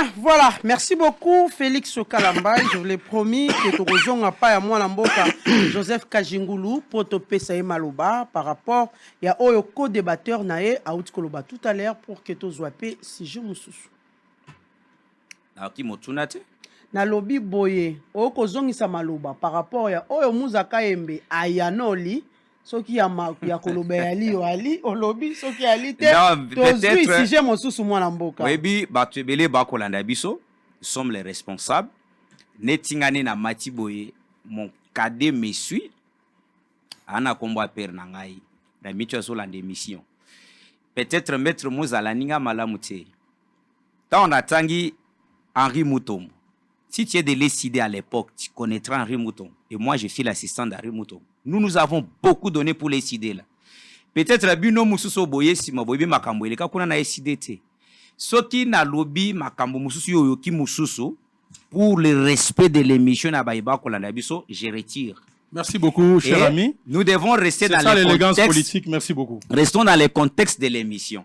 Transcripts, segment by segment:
Bien, voilà. Merci beaucoup, Félix Kalambay. Je vous l'ai promis que tu rejoins pas à moi l'amboka Joseph Kajingulu pour te payer Malouba par rapport à au co-débatteur Nae à Outkoloba tout à l'heure pour que tu sois payé si je me soucie. Na lobby boye o ko zongisa Malouba par rapport à oyo Muzaka Embe ayanoli soki ya koloba ali o ali o lobby soki ali te peut-être si j'ai mon sous moi l'amboka. Oui, batubele bakolanda biso, nous sommes les responsables. Netingane na matiboye mon cadet me suit. Ana kombo père nangai na micho so la démission. Peut-être maître Mozala ninga malamute. Tant on attendit Henri Mouton. Si tu es de l'ECD à l'époque, tu connaîtras Henri Mouton. Et moi, je suis l'assistant d'Henri Mouton. Nous avons beaucoup donné pour l'ECD là. Peut-être la bino mususo boye si maboye makambo eleka kuna na ECD te. Soki na lobby makambo mususu yo ki mususu pour le respect de l'émission na Baïba kolanda biso, je retire. Merci beaucoup, cher ami. Nous devons rester dans l'élégance politique. Merci beaucoup. Restons dans le contexte de l'émission.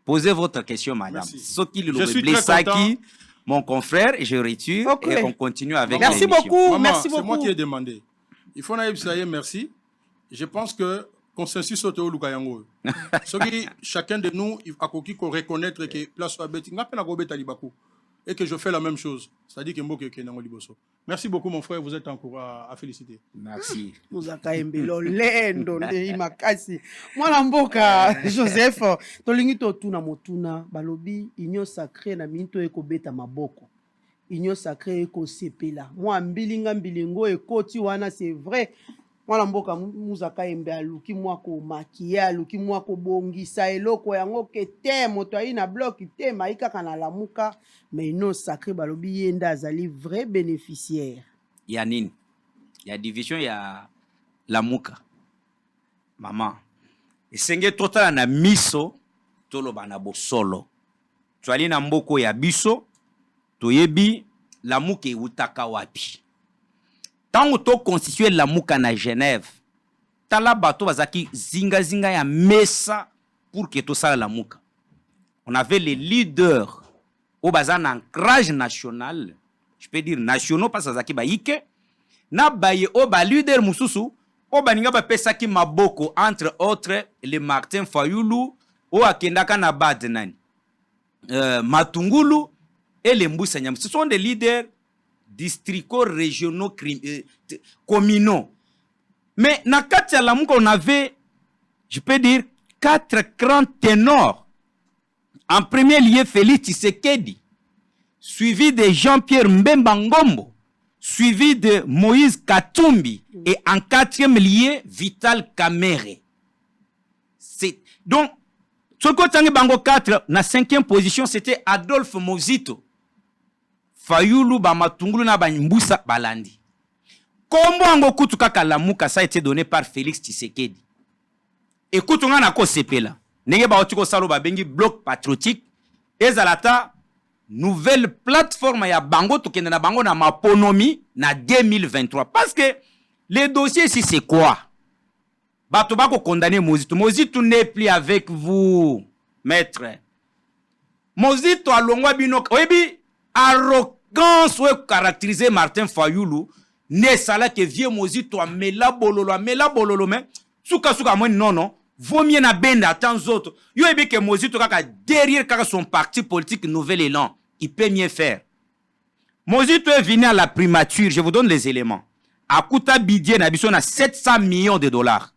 Posez votre question, madame. Soki le Blessaki, mon confrère, je retire et on continue avec l'émission. Merci beaucoup. Maman, merci beaucoup. C'est moi qui ai demandé. Il faut naïbsayer merci. Je pense que consensus au Lukayango. Chacun de nous a qu'on reconnaître que place soit bête, et que je fais la même chose. C'est-à-dire que Mboke Kenango Liboso. Merci beaucoup, mon frère. Vous êtes encore à féliciter. Merci. Nous avons lendo imakasi. Moi l'amboka Joseph, tolingi to tuna motuna balobi inyo sacré na minto ekobeta maboko. Inyo sacré eko sepela. Moi mbilinga mbilingo ekoti wana c'est vrai. Moi l'amboka Muzaka Embe aluki moi ko maquiller aluki moi ko bongisa eloko yango ke te moto ina bloc te maika kana lamuka mais non sacré balobi yenda azali vrai bénéficiaire. Yanine. Il y a division, il y a lamuka. Maman. Et senge total na miso tolo bana bo solo. Tu ali na mboko ya biso toyebi lamuka utaka wapi. Tant que tu constitué la mouka na Genève, tu as bateau bazaki zinga ya mesa pour que tu sala la mouka. On avait les leaders au bazan ancrage national, je peux dire nationaux parce que zaki baike na baye au ba leader mususu au baninga ba pesaki maboko entre autres les Martin Fayulu au akendaka na badnani Matungulu et les Mbusa Nyam. Ce sont des leaders districts régionaux communaux. Mais dans Katia Lamuka, on avait, je peux dire, 4 grands ténors. En premier lieu, Félix Tshisekedi, suivi de Jean-Pierre Mbemba Ngombo, suivi de Moïse Katumbi, et en 4e lieu, Vital Kamerhe. Donc, ce côté Bango 4, na 5e position, c'était Adolphe Mozito. Fayulu ba Matungulu na ba Mbusa balandi. Kombo ango kutu kaka lamuka ça a été donné par Félix Tshisekedi. Écoute nga na ko sepela. Nenge ba otiko salo ba bengi bloc patriotique ezalata nouvelle plateforme ya bango to kende na bango na maponomi na 2023 parce que les dossiers ici c'est quoi? Bato bako condamner Mozito. Mozito n'est plus avec vous, maître. Mozito alongwa binoka. Oyebi arrogance ou caractériser Martin Fayulu ne sala que vieux Mozito a mela bololo mais suka moi non vaut mieux na benda tant autres yo ebi que Mozito kaka derrière kaka son parti politique Nouvel Élan il peut mieux faire. Mozito est venu à la primature, je vous donne les éléments. Akuta bidie na biso na 700 millions de dollars.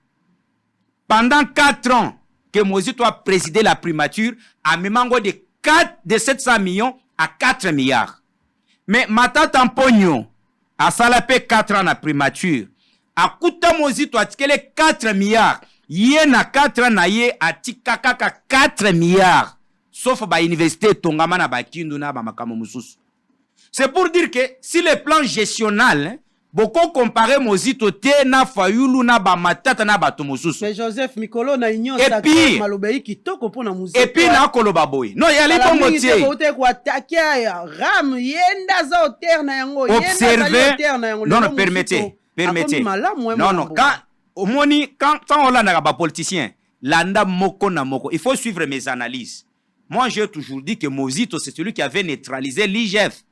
Pendant 4 ans que Mozito a présidé la primature à memango de 700 millions à 4 milliards. Mais Matata Mpogno a salapé 4 ans na primature. A kuta Mozito a tikele 4 milliards. Yé na 4 ans na yé a tikakaka 4 milliards. Sauf ba université Tongama na ba Kindu na ba makamo mususu. C'est pour dire que si le plan gestionnel, beaucoup comparé Mozito te na Fayulu na ba Matata na ba Tomosusu. Mais Joseph Mikolo na union sacrée malobei kitoko pona muziki. Et puis na koloba boy. Non, ya les pomotier. Ram yenda za hotel na yango yenda non, permettez. Non, quand on l'a ba politicien, landa moko na moko. Il faut suivre mes analyses. Moi, j'ai toujours dit que Mozito, c'est celui qui avait neutralisé l'IGF.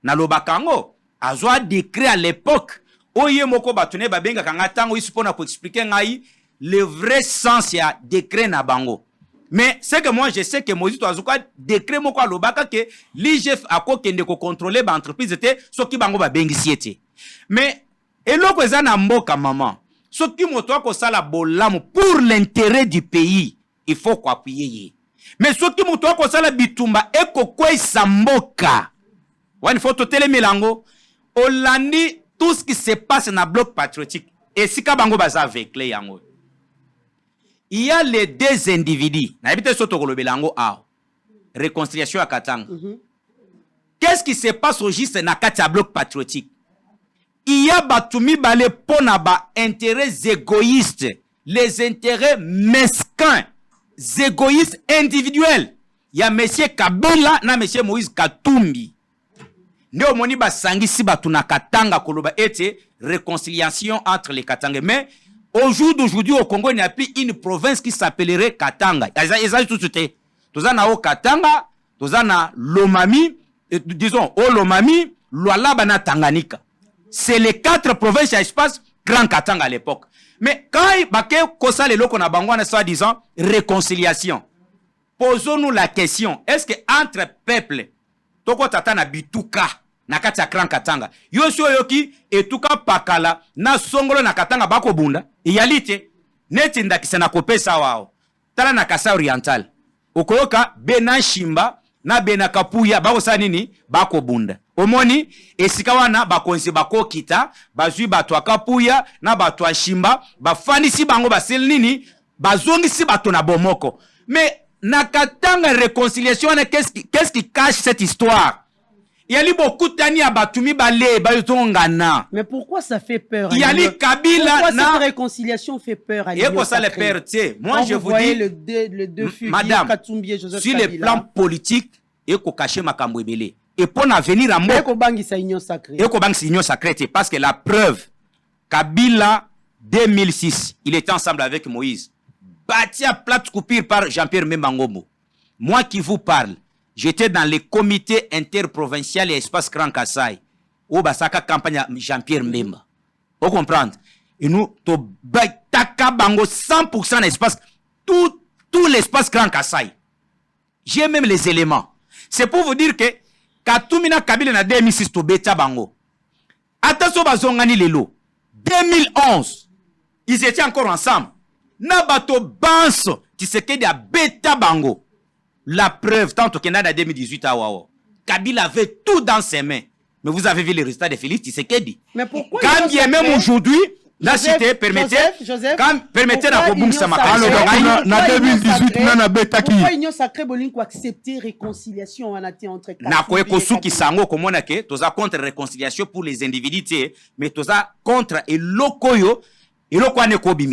Na lobakango, azwa décret à l'époque. Oye moko batune babenga kanga tango isipona pour expliquer ngai le vrai sens ya décret na bango. Mais c'est que moi je sais que Mozito azuka décret moko alobaka que l'IGF akokende ko contrôler ba entreprise était soki bango babengisi ete. Mais eloko eza na mboka maman. Soki moto ko sala bolamu pour l'intérêt du pays, il faut quoi appuyer. Mais soki moto ko sala bitumba eko kwesa mboka. Il faut tout les mélango. Olandi tout ce qui se passe dans le bloc patriotique. Et si Kabango baza avec les yango. Il y a les deux individus. Réconciliation à Katanga. Qu'est-ce qui se passe au juste dans le bloc patriotique? Il y a batumi balé ponaba intérêts égoïstes, les intérêts mesquins, égoïstes individuels. Il y a monsieur Kabila na monsieur Moïse Katumbi. Nde omoni basangisi batu na Katanga koloba ete réconciliation entre les Katanga. Mais au jour d'aujourd'hui au Congo, il n'y a plus une province qui s'appellerait Katanga. Ils tout été. Toza na o Katanga, toza na Lomami, disons o Lomami, Lualaba na Tanganyika. C'est les 4 provinces à espace Grand Katanga à l'époque. Mais quand il bake kosa le loko na bango na soi-disant réconciliation. Posons-nous la question, est-ce que entre peuples toko tata na bituka na kati ya Grand Katanga yoso yoki etuka pakala na songolo na Katanga bako bunda iyalite neti ndakisa na kopesa wao tala na Kasa Oriental okoyoka bena shimba na bena kapuya bako sa nini bako bunda omoni esika wana bakonzi bako kita bazui bato akapuya na bato ashimba bafanisi bango basel nini bazongisi bato na bomoko. Mais na Katanga réconciliation, qu'est-ce qui cache cette histoire? Il y a beaucoup de tani à batumi balé bayotongana. Mais pourquoi ça fait peur? Il y a les Kabila. Pourquoi cette réconciliation fait peur? Et pour ça les pères, moi je vous dis, le deux madame, Katumbi et Joseph sur Kabila. le plan politique, et qu'on cache ma kambouébélé. Et pour l'avenir à moi, et qu'on bangi sa union sacrée. Et qu'on bangi sa union sacrée, parce que la preuve, Kabila 2006, il était ensemble avec Moïse. Bâti à plate coupure par Jean-Pierre Membangomo. Moi qui vous parle, j'étais dans les comités interprovinciaux et espace Grand Kassai. Au Basaka campagne Jean-Pierre Memba. Vous comprenez? Et nous, to taka bango 100% l'espace, tout l'espace Grand Kassai. J'ai même les éléments. C'est pour vous dire que Katumina Kabila na 2006 to beta bango. Attention bazongani lelo. 2011, ils étaient encore ensemble. Nabato Banso, Tshisekedi a beta bango. La preuve, tant que en 2018 à Wao. Kabila avait tout dans ses mains. Mais vous avez vu les résultats de Félix Tshisekedi. Mais pourquoi? Quand bien même aujourd'hui, la cité permettait, permettait la rebondir sa Alors, en 2018, on a beta qui? Pourquoi l'Union sacrée Bolinko accepter réconciliation entre Nakoyekosu Kisango, comme on a que, toza contre réconciliation pour les individus, mais toza contre et lokoyo.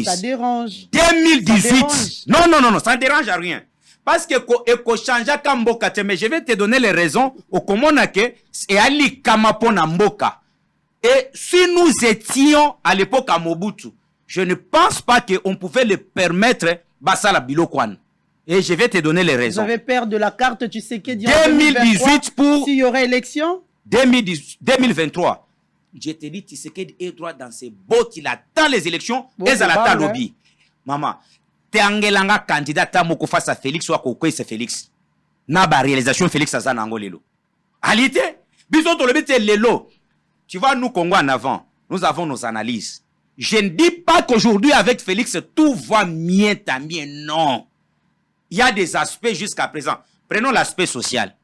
Ça dérange. 2018. Ça dérange. Non, ça ne dérange à rien. Parce que eko chanja kamboka te, mais je vais te donner les raisons au komona ke et ali kamapona mboka. Et si nous étions à l'époque à Mobutu, je ne pense pas qu'on pouvait le permettre basala bilokwan. Et je vais te donner les raisons. Vous avez peur de la carte, tu sais que 2018 pour s'il y aurait élection 2023. Je te dis, Tshisekedi est droit dans ses bottes, il attend les élections, et ça l'attend lobby. Maman, Tangelanga candidat moko face à Félix ou à Kokoy, c'est Félix. Na ba réalisation Félix Azanango lelo. Alité, bisous to le lelo. Tu vois, nous Congo en avant, nous avons nos analyses. Je ne dis pas qu'aujourd'hui avec Félix tout va bien, non. Il y a des aspects jusqu'à présent. Prenons l'aspect social.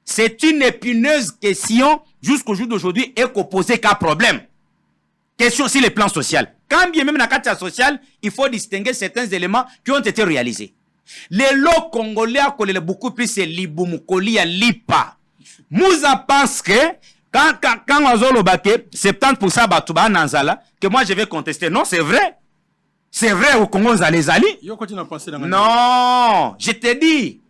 C'est une épineuse question jusqu'au jour d'aujourd'hui et qu'on posait qu'un problème. Question sur le plan social. Quand bien même dans la carte sociale, il faut distinguer certains éléments qui ont été réalisés. Les lots congolais ont beaucoup plus c'est Liboumukoli à Lipa. Mouza pense que quand on a le baquet, 70% Batouba Nanzala, que moi je vais contester. Non, c'est vrai. C'est vrai au Congo, les alliés. Non, je te dis.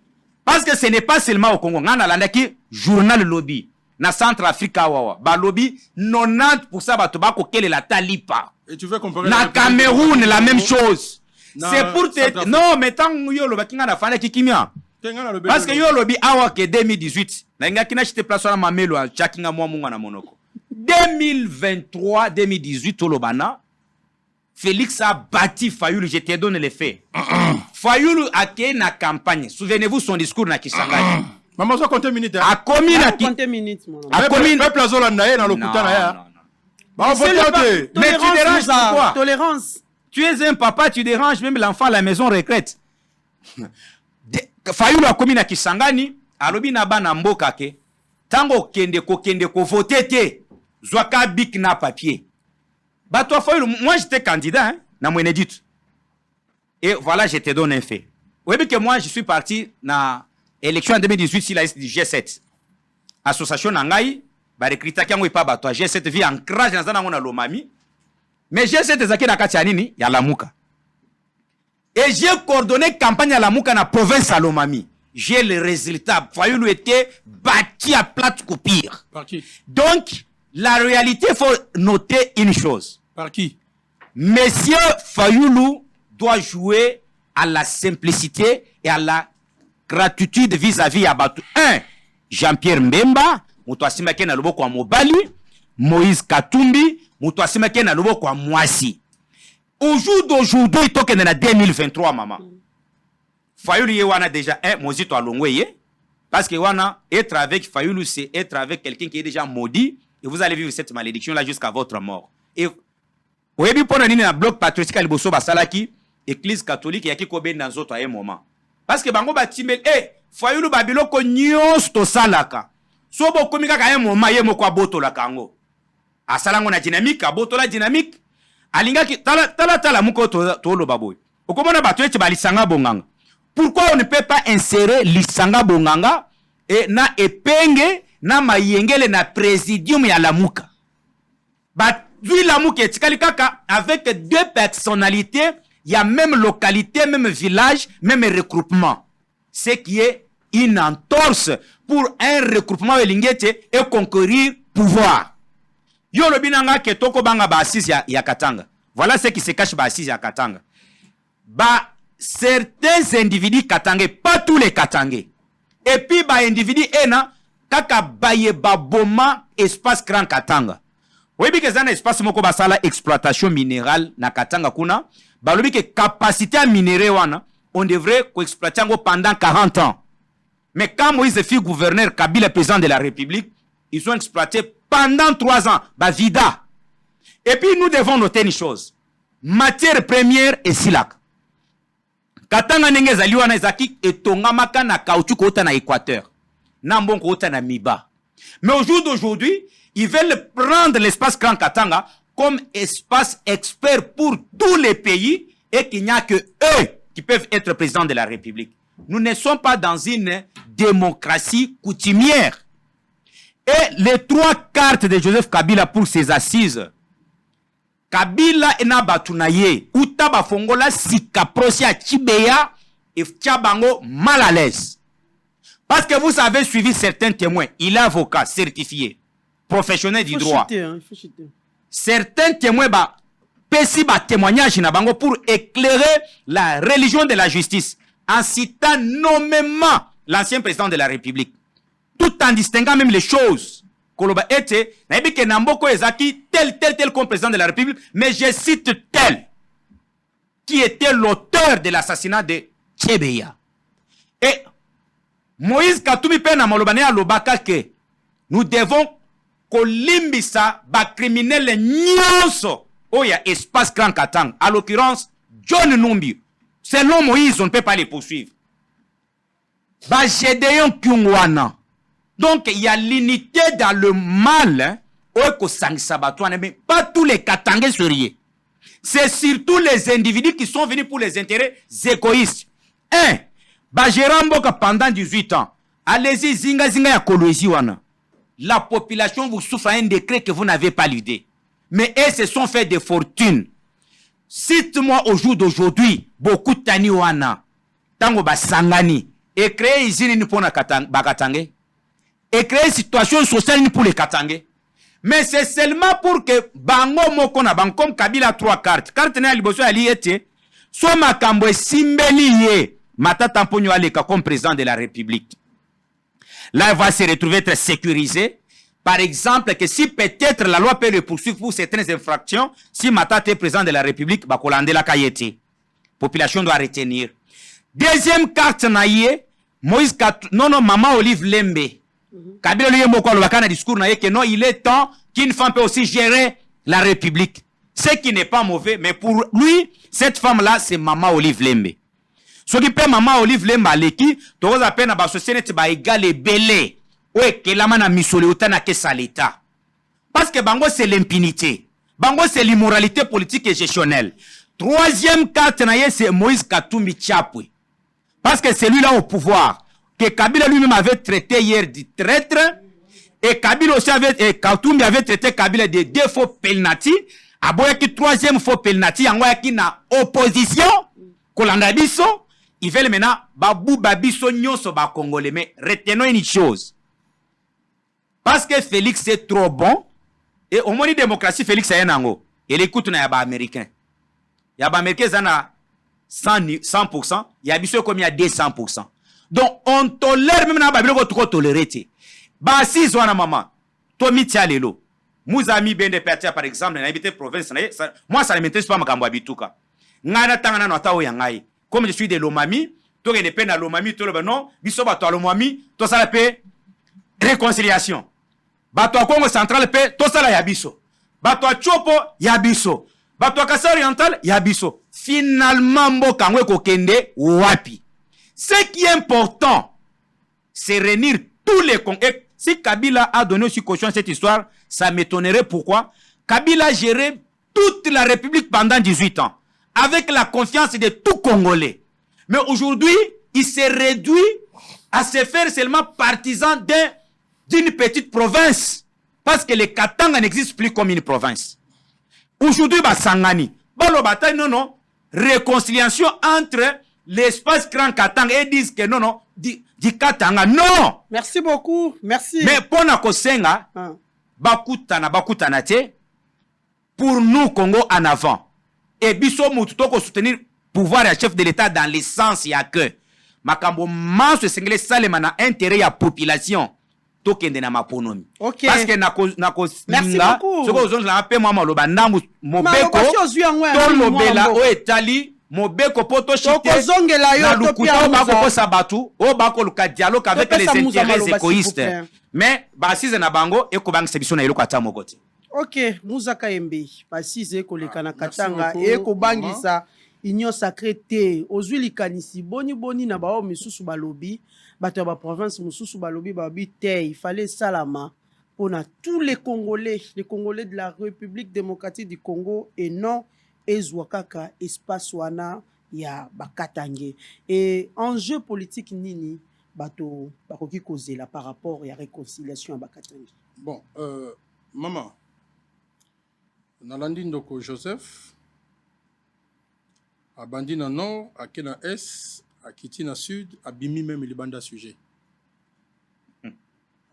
Parce que ce n'est pas seulement au Congo. On a l'andaki journal lobby. Na Centrafrique wawa. Ba lobby 90% batoba kokele la talipa. Et tu veux comparer na Cameroun la même chose. C'est pour te non, mais tant yo lo bakinga na fana kikimia. Parce que yo lobby awa ke 2018 na nga kina chite place na mamelo a chakinga mwa munga na monoko 2023 2018 tolobana Félix a bâti Fayulu, je te donne les faits. Fayulu a créé na campagne. Souvenez-vous son discours na Kisangani. Maman ça compte minutes. A commis na a commis peuple azola na na lokuta na ya. Mais tu déranges pourquoi? Tolérance. Tu es un papa, tu déranges même l'enfant à la maison regrette. Fayulu a commis na Kisangani, alobi na bana mboka ke tango kende ko voter te. Zwaka bik na papier. Bah toi Fayulu, moi j'étais candidat hein, na Mwenedit. Et voilà, je te donne un fait. Oui, mais que moi je suis parti na élection en 2018 sur la liste du G7. Association Nangai, bah recruter qui a pas bateau. G7 vit en crash dans un na lomami. Mais G7 zaki na kati nini ya Lamuka. Et j'ai coordonné campagne à Lamuka na province à Lomami. J'ai le résultat. Fayulu était bâti à plate coupure. Par qui? Donc la réalité, il faut noter une chose. Par qui? Monsieur Fayulu doit jouer à la simplicité et à la gratitude vis-à-vis à Batu. 1. Jean-Pierre Mbemba, Moutouassima Kena Loboko à Mobali, Moïse Katumbi, Moutouassima Kena Loboko à Moissi. Au jour d'aujourd'hui, il toque en 2023, maman. Fayulu Yewana déjà, Mozito à Longweye, parce que Yewana, être avec Fayulu, c'est être avec quelqu'un qui est déjà maudit. Et vous allez vivre cette malédiction-là jusqu'à votre mort. Et vous avez pour un bloc patriotique à l'Iboso Basalaki, Église catholique, il y a qui kobe dans autres à un moment. Parce que Bango Batimel, Fayulu Babilo ko nyos to salaka. So bo komika ka un moment, yemo kwa boto la kango. Asalango na dynamique, a boto la dynamique. Alinga ki tala muko to lo baboy. Okomona batoué balisanga bonganga. Pourquoi on ne peut pas insérer lisanga bonganga et na epenge na mayengele na présidium ya Lamuka. Lui Lamuka etikali kaka avec deux personnalités, il y a même localité, même village, même regroupement. Ce qui est une entorse pour un regroupement elingete et conquérir pouvoir. Yo lo binanga ke toko banga ba assise ya Katanga. Voilà ce qui se cache ba assise ya Katanga. Ba certains individus katangais, pas tous les katangais. Et puis ba individu ena kaka baye baboma espace Grand Katanga. Oui, parce que espace moko basala exploitation minérale na Katanga kuna, balobi que capacité à minérer wana, on devrait exploiter pendant 40 ans. Mais quand Moïse fut gouverneur, Kabila président de la République, ils ont exploité pendant 3 ans, bah vida. Et puis nous devons noter une chose. Matière première et silak. Katanga nenge zaliwa na ezaki etongamaka na caoutchouc kota na Équateur. Nambon kota na Miba. Mais au jour d'aujourd'hui, ils veulent prendre l'espace Grand Katanga comme espace expert pour tous les pays et qu'il n'y a que eux qui peuvent être présidents de la République. Nous ne sommes pas dans une démocratie coutumière. Et les 3 cartes de Joseph Kabila pour ses assises, Kabila ena batunaye, utaba fongola sikaprosi a Chibeya et Tchabango mal à l'aise. Parce que vous avez suivi certains témoins, il est avocat certifié, professionnel du droit. Certains témoins pesi témoignage na bango pour éclairer la religion de la justice en citant nommément l'ancien président de la République, tout en distinguant même les choses. Koloba était, naïbi ke Namboko Ezaki, tel comme président de la République, mais je cite tel, qui était l'auteur de l'assassinat de Tchebeya. Et Moïse Katumi Pena Malobane a lobaka que nous devons kolimbisa ba criminel nyonso oya espace Grand Katanga, à l'occurrence John Numbi. Selon Moïse, on ne peut pas les poursuivre. Ba Gédéon Kyungwana. Donc, il y a l'unité dans le mal, mais pas tous les Katangais sérieux. C'est surtout les individus qui sont venus pour les intérêts égoïstes. 1. Bajeramboka pendant 18 ans. Allez-y, zinga ya Kolwezi wana. La population vous souffre un décret que vous n'avez pas l'idée. Mais eux se sont fait des fortunes. Cite-moi au jour d'aujourd'hui, beaucoup de tani wana, tango basangani, et créer usine pour na Bakatangais. Et créer une situation sociale pour les Katangais. Mais c'est seulement pour que Bango Mokona, comme Kabila 3 cartes. Carte n'a liboso ali ete, so makambo simbeli ye, Matata Mponyo Aleka comme président de la République. Là, il va se retrouver être sécurisé. Par exemple, que si peut-être la loi peut le poursuivre pour certaines infractions, si Matata est président de la République, bah, Kolande la Kayeti. Population doit retenir. Deuxième carte naïe, Moïse Katumbi, non, Maman Olive Lembe. Kabila lui moko alobaka na discours naïe que non, il est temps qu'une femme peut aussi gérer la République. Ce qui n'est pas mauvais, mais pour lui, cette femme-là, c'est Maman Olive Lembe. Ce qui peut Maman Olive Lembe aleki, tokoza à peine ba société ba égal et belé. Ouais, que la mana misole utana ke saleta. Parce que bango c'est l'impunité. Bango c'est l'immoralité politique et gestionnelle. Troisième carte naïe, c'est Moïse Katumbi Tchapwe. Parce que c'est lui-là au pouvoir. Que Kabila lui-même avait traité hier du traître. Et Kabila aussi et Katumbi avait traité Kabila de deux faux pelnati. Aboya qui troisième faux pelnati. Angoya qui na opposition. Kolanda biso. Ils veulent maintenant babou babiso nyonso ba congolais. Mais retenons une chose. Parce que Félix est trop bon. Et au moins de démocratie, Félix est un ango. Et l'écoute na yaba américain. Yaba américain zana 100%. Yabiso comme il y a 200%. Donc, on tolère même dans Babylone qu'on tolère. Bah, si zwana maman, Tomi Tialelo, Mouzami Ben de Pertia par exemple, dans la province, moi ça ne m'intéresse pas ma Bituka. Ngana tangana no tawo yangai. Comme je suis de Lomami, to ne pe na Lomami, to le non, biso ba to Lomami, to ça la paix réconciliation. Ba to Congo central paix, to ça la yabiso. Ba to Chopo yabiso. Ba to Kasa oriental yabiso. Finalement mboka ngwe ko kende wapi. Ce qui est important, c'est réunir tous les Congolais. Si Kabila a donné aussi caution à cette histoire, ça m'étonnerait pourquoi. Kabila a géré toute la République pendant 18 ans, avec la confiance de tout Congolais. Mais aujourd'hui, il s'est réduit à se faire seulement partisan d'une petite province. Parce que le Katanga n'existe plus comme une province. Aujourd'hui, Sangani. Non. Réconciliation entre l'espace Grand Katanga et disent que non, di Katanga, non! Merci beaucoup, merci. Mais pour na kosenga, bakutana te, pour nous, Congo, en avant. Et biso mututo ko soutenir pouvoir et chef de l'État dans le sens y a que, makambo manso sengele salema na intérêt ya population, tokende na maponomi. Ok. Parce que merci beaucoup. Ce que vous avez fait, moi, maloba, ndambu, mobeko, to lobela, o etali, Mobeko poto chite na lukuta o bako ko sabatu o bako luka dialogue avec les intérêts égoïstes mais basize na bango e ko bang sebiso na eloko ata moko te. Ok, Muzaka Embe basize ko leka na Katanga e ko bangisa union sacrée te ozwi likanisi boni na bao misusu balobi bato ba province misusu balobi babi te il fallait salama pour tous les Congolais de la République démocratique du Congo et non ezwakaka espace wana ya bakatange et enjeu politique nini bato bakoki kozela par rapport ya réconciliation à bakatange. Bon, maman nalandi ndoko Joseph abandi na nord ake na est akiti na sud abimi même libanda sujet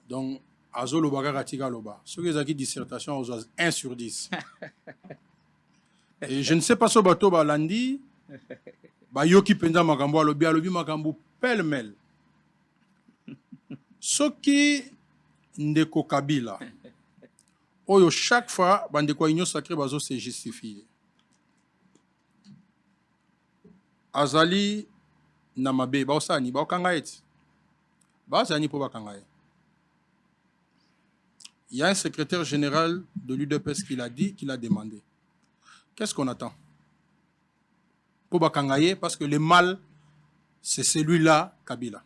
donc azolo bagaka tika loba soki ezaki dissertation aux 1 sur 10. Et je ne sais pas si bato balandi ba yoki penza makambo alobi makambo pêle-mêle soki ndeko Kabila oyo chaque fois bandeko union sacrée bazo se justifier azali na mabe ba osani ba okanga eti ba azani po bakanga ye. Il y a un secrétaire général de l'UDPS qui l'a dit, qui l'a demandé. Qu'est-ce qu'on attend? Pour bakangaye, parce que le mal, c'est celui-là, Kabila.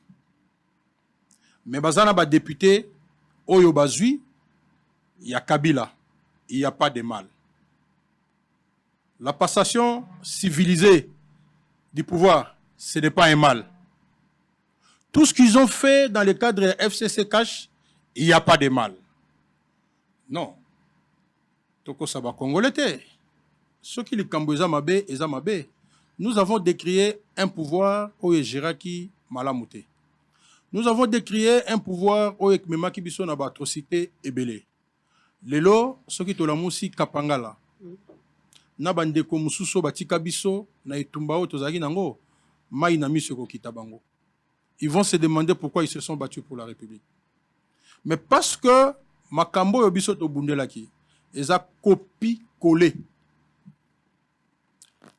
Mais bazana ba député, Oyo Bazui, il y a Kabila, il n'y a pas de mal. La passation civilisée du pouvoir, ce n'est pas un mal. Tout ce qu'ils ont fait dans le cadre FCC Cash, il n'y a pas de mal. Non. Toko Saba Congolais. Ce qui les Kamboza Mabe et Zamabe. Nous avons décrié un pouvoir au Jiraki Malamouté. Nous avons décrié un pouvoir au Ekmemaki Biso na atrocité et belé. Lelo, ce qui tolamusi Kapangala. Na bandeko mususo batika biso na etumbao tozaki nango. Maïna Misoko Kitabango. Ils vont se demander pourquoi ils se sont battus pour la République. Mais parce que Makambo Yobisoto Bundelaki, ils ont copie-collé.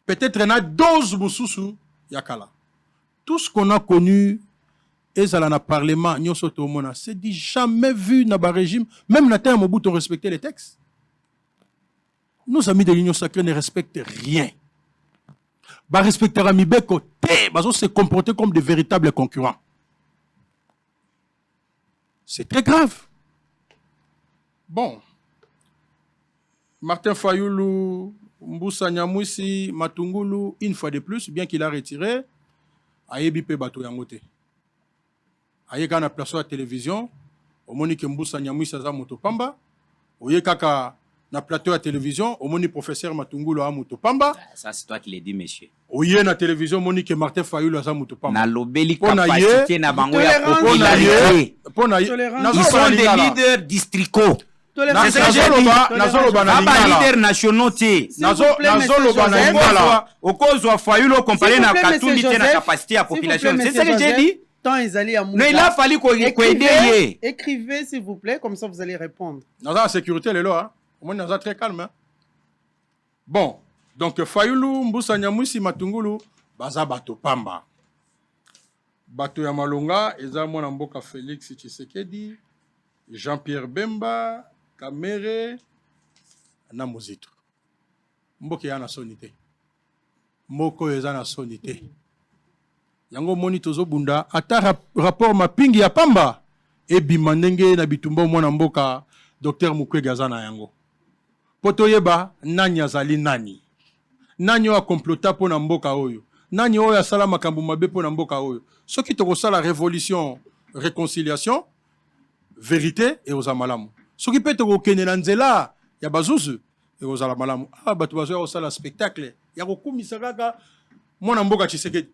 Peut-être une dose Moussousou Yakala. Tout ce qu'on a connu, et à la parlement, c'est dit jamais vu dans le régime, même dans le temps où on respectait les textes. Nos amis de l'Union sacrée ne respectent rien. Bah respecter Amibeko, ils se comporter comme de véritables concurrents. C'est très grave. Bon. Martin Fayoulou, Mboussa Nyamwisi, Matungulu, une fois de plus, bien qu'il a retiré, Ayebi pe bato yangote. Ayeka na place à la télévision, au Monique Mboussa Nyamwisi aza motopamba, oyekaka na plateau à la télévision, au Monique professeur Matungulu a motopamba. Ça c'est toi qui l'as dit, monsieur. Oye na télévision, Monique Martin Fayoulou aza motopamba. Na lobeli capacité na bango ya popularité. Ils sont des leaders districaux. C'est ce que j'ai dit. Pas leaders nationaux. Au cause de Fayoulou comparé à Katundi na capacité à population. C'est ce que j'ai dit. Mais il a fallu qu'on aide. Écrivez s'il vous plaît, comme ça vous allez répondre. Dans la sécurité, les lois, au moins nous très calme. Bon, donc Fayoulou, Mboussa Nyamwisi, Matungulu, baza bato pamba. Bato ya Malonga, eza mwana mboka Félix Tshisekedi, Jean-Pierre Bemba, Kamere, na Mozito. Mboka ya na sonité. Moko eza na sonité. Yango moni tozo bunda ata rapport mapingi ya pamba e bimandenge na bitumba mwana mboka Dr Mukwege azana yango. Poto yeba nani azali nani. Nani o complota pona mboka oyo. Nani o ya sala makambo mabe pona mboka oyo. Soki toko sala révolution, réconciliation, vérité et aux amalamu. Soki pe toko kene na nzela ya bazuzu et aux amalamu. Ah batu bazo ya sala spectacle ya kokumisa kaka mwana mboka Tshisekedi.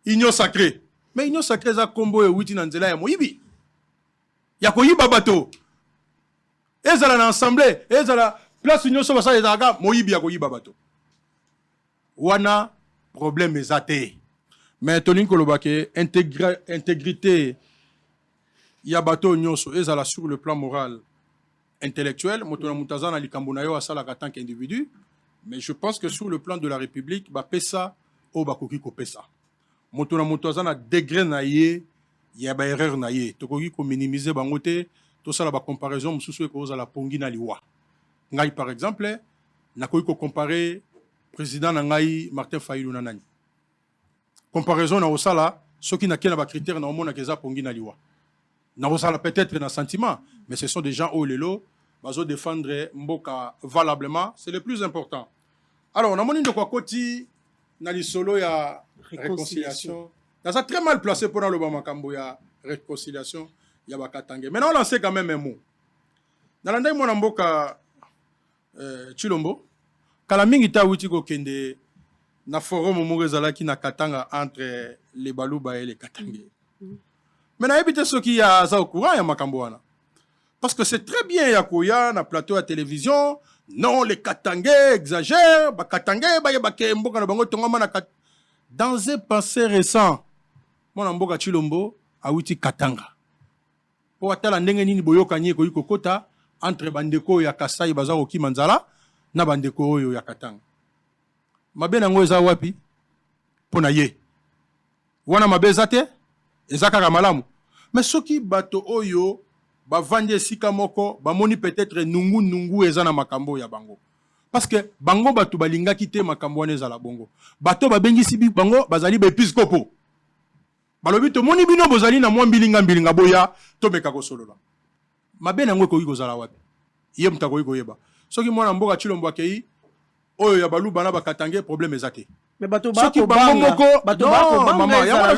Union sacrée. Mais union sacrée za kombo e witi na nzela ya moyibi. Ya koyiba bato. Ezala na assemblée, ezala place union so basa ezaka moyibi ya koyiba bato. Wana problème ezate. Mais tolingi koloba ke intégrité ya bato nyonso ezala sur le plan moral, intellectuel, motona mutazana likambo na yo asala ka tant qu'individu, mais je pense que sur le plan de la République ba pesa o bakoki ko pesa. Motona mutazana degré na ye ya ba erreur na ye tokoki ko minimiser bango te to sala ba comparaison mususu ko za la pongi na liwa. Ngai par exemple nakoki ko comparer président na ngai Martin Fayoulou na nani. Comparaison na osala soki na kena ba critère na omona keza pongi na liwa. Na osala peut-être na sentiment, mais ce sont des gens au lelo bazo défendre mboka valablement, c'est le plus important. Alors on a moni de quoi koti na lisolo ya réconciliation. Ça a très mal placé pour le Bamakambo ya réconciliation ya Bakatangue. Maintenant on lance quand même un mot. Dans l'andai mona mboka Chilombo, kala mingi ta wuti ko kende na forum mo rezalaki na Katanga entre les Baluba et les Katangue. Maintenant éviter ce qui a za au courant ya makambo wana. Parce que c'est très bien yakoya na plateau à télévision, non les Katangais exagèrent, ba Katangais ba yebake mboka na bango tongoma na dans un passé récent, mon mboka Chilombo a wuti Katanga. Po atala ndenge nini boyoka nye ko kokota entre bandeko ya Kasai bazaro ki manzala na bandeko oyo ya Katanga. Mabe nango eza wapi? Pona ye. Wana mabe zate ezaka ka malamu. Mais soki bato oyo ba vandi esika moko ba moni peut-être nungu eza na makambo ya bango. Parce que bango bato balinga kite makambo wana ezala bongo. Bato babengisi bango bazali ba episkopo. Balobi to moni bino bozali na mwa mbilinga boya to meka ko solola. Mabe nango ko kozala wapi? Ye mutako yeba. Soki mwana mboka Chilombo akei oyo ya balu bana bakatange problème ezate. Mais bato bango moko bato banga ya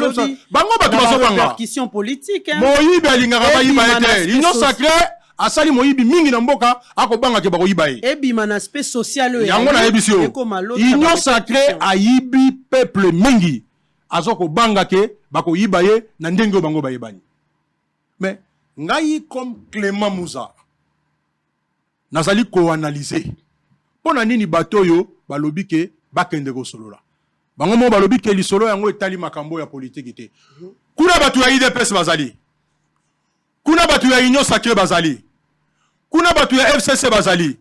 bango bato bazobanga répercussion politique hein. Moyibi alingaka bayiba ete l'union sacrée asali moyibi mingi na mboka akobanga ke bakoyiba ye. Ebima na aspect social yango na yebisi yo. L'union sacrée ayibi peuple mingi azoko banga ke bakoyiba ye na ndenge bango bayebani. Mais ngai comme Clément Mouza nazali ko analyser pona nini bato yo balobi ke bakende ko solola. bango mo balobi ke lisolo yango etali makambo ya politique te. Kuna batu ya IDPS bazali. Kuna batu ya Union Sacrée bazali. Kuna batu ya FCC bazali.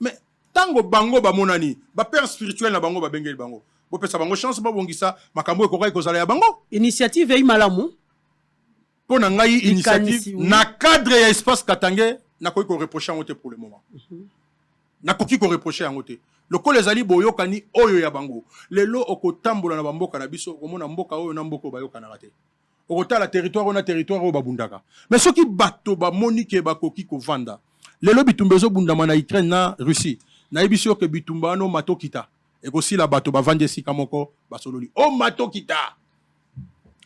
Mais tango bango ba monani, ba père spirituel na bango ba bengeli bango. Bo pesa bango chance ba bongisa makambo ekoka ekozala ya bango. Initiative ya malamu. Pour na ngai initiative na cadre ya espace Katangé na koki ko reprocher en pour le moment. Na koki ko reprocher en côté. Loko les ali boyokani oyo ya bango. Lelo okotambola na bamboka na biso komona mboka oyo na mboko bayokana rate. Okota la territoire na territoire oyo babundaka. Mais soki bato ba monike ba koki ko vanda. Lelo bitumbezo bundama na Ukraine na Russie. Na ebisio ke bitumba no matokita. Et aussi la bato ba vande sika moko basololi. O matokita.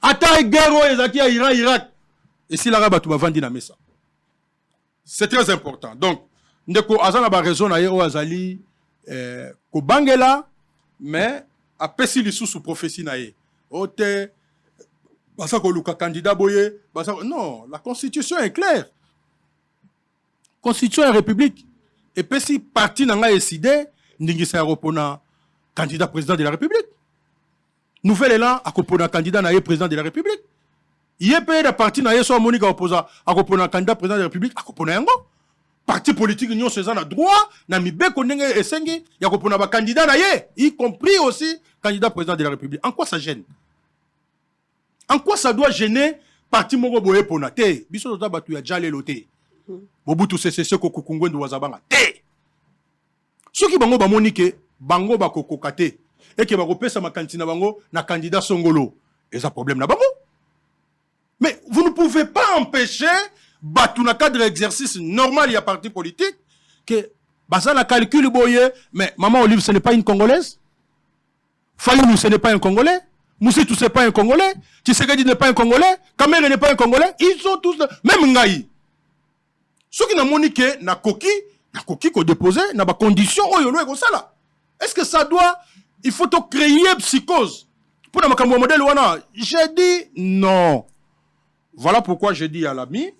Ata guerre ezaki ya Iran Irak. Et si la bato ba vandi na mesa. C'est très important. Donc ndeko azana ba raison na ye o azali ko bangela mais apesi lisusu prophétie na ye. Ote basa ko luka candidat boye, basa non, la constitution est claire. Constitution et république. Et puis si parti n'a pas décidé, n'ingisa repona candidat président de la République. Nouvelle élan à kopona candidat na président de la République. Il est payé de parti na soit Monica opposa à kopona candidat président de la République à kopona yango. Parti politique union césar na droit na mibe konenge esengi ya kopona ba candidat na y compris aussi candidat président de la République. En quoi ça gêne? En quoi ça doit gêner parti moko boye pona te? Biso tota batu ya jale lote. Mobutu sese ko kokungwendu wazabanga te. Soki bango ba monike bango ba kokokate et que ba kopesa makantina bango na candidat songolo. Et ça problème na bango. Mais vous ne pouvez pas empêcher batu na cadre exercice normal il y a parti politique que basa la calcul boye mais maman Olive ce n'est pas une congolaise. Fayulu ce n'est pas un congolais. Moussitou c'est pas un congolais. Tshisekedi n'est pas un congolais. Kamere n'est pas un congolais. Ils sont tous même Ngaï. Ceux qui n'ont moniqué, na koki ko déposé, na ba condition, oh yolo comme ça là. Est-ce que ça doit, il faut créer psychose pour na makambo modèle wana? J'ai dit non. Voilà pourquoi j'ai dit à l'ami,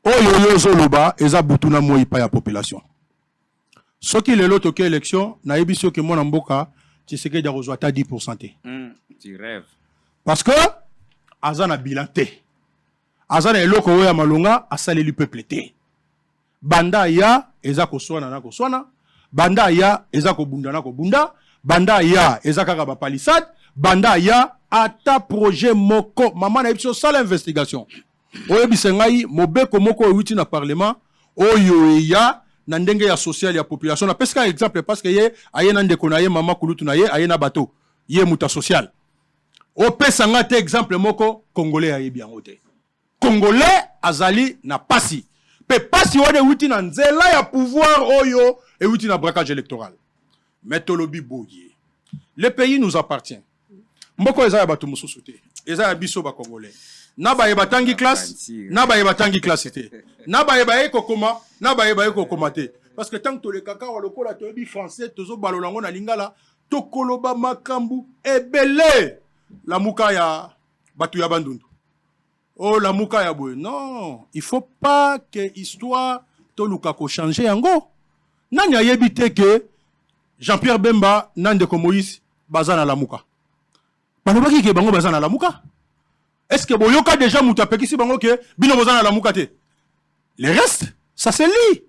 oh yolo zoloba, eza butuna moi pa ya population. Ceux qui le loto élection, na ebiso que mon mboka, Tshisekedi a reçu 10%. Tu rêves. Parce que, azana bilanté. Azana eloko oya malonga asale li peuple te. Banda ya ezako swana na ko swana, banda ya ezako bunda na ko bunda, banda ya ezaka ba palissade, banda ya ata projet moko maman na ebiso sala investigation. Oyo bisengai mobeko moko outi na parlement oyo ya na ndenge ya social ya population na peska exemple parce que ye ayena ndeko na ye mama kulutu na ye ayena bato ye muta social. O pesa ngate exemple moko congolais ayebi yango te. Congolais azali na pasi. Pe pasi wade witi na nzela ya pouvoir oyo et witi na braquage électoral. Metolobi boye. Le pays nous appartient. Mboko eza ya batu mususu te. Eza ya biso ba congolais. Na ba yebatangi classe, na ba yebatangi classe te. Na ba yebaye kokoma, na ba yebaye kokoma te. Parce que tant que le kaka wa lokola toyebi français tozo balolango na lingala, tokoloba makambu ebele. La muka ya batu ya bandundu. Oh, la mouka ya boy. Non, il faut pas que histoire toluka ko changer yango. Nani a yebite que Jean-Pierre Bemba nande ko Moïse bazana la mouka. Balobaki ke bango bazana la mouka. Est-ce que boyoka déjà muta pekisi bango ke bino bazana la mouka te? Le reste, ça se lit.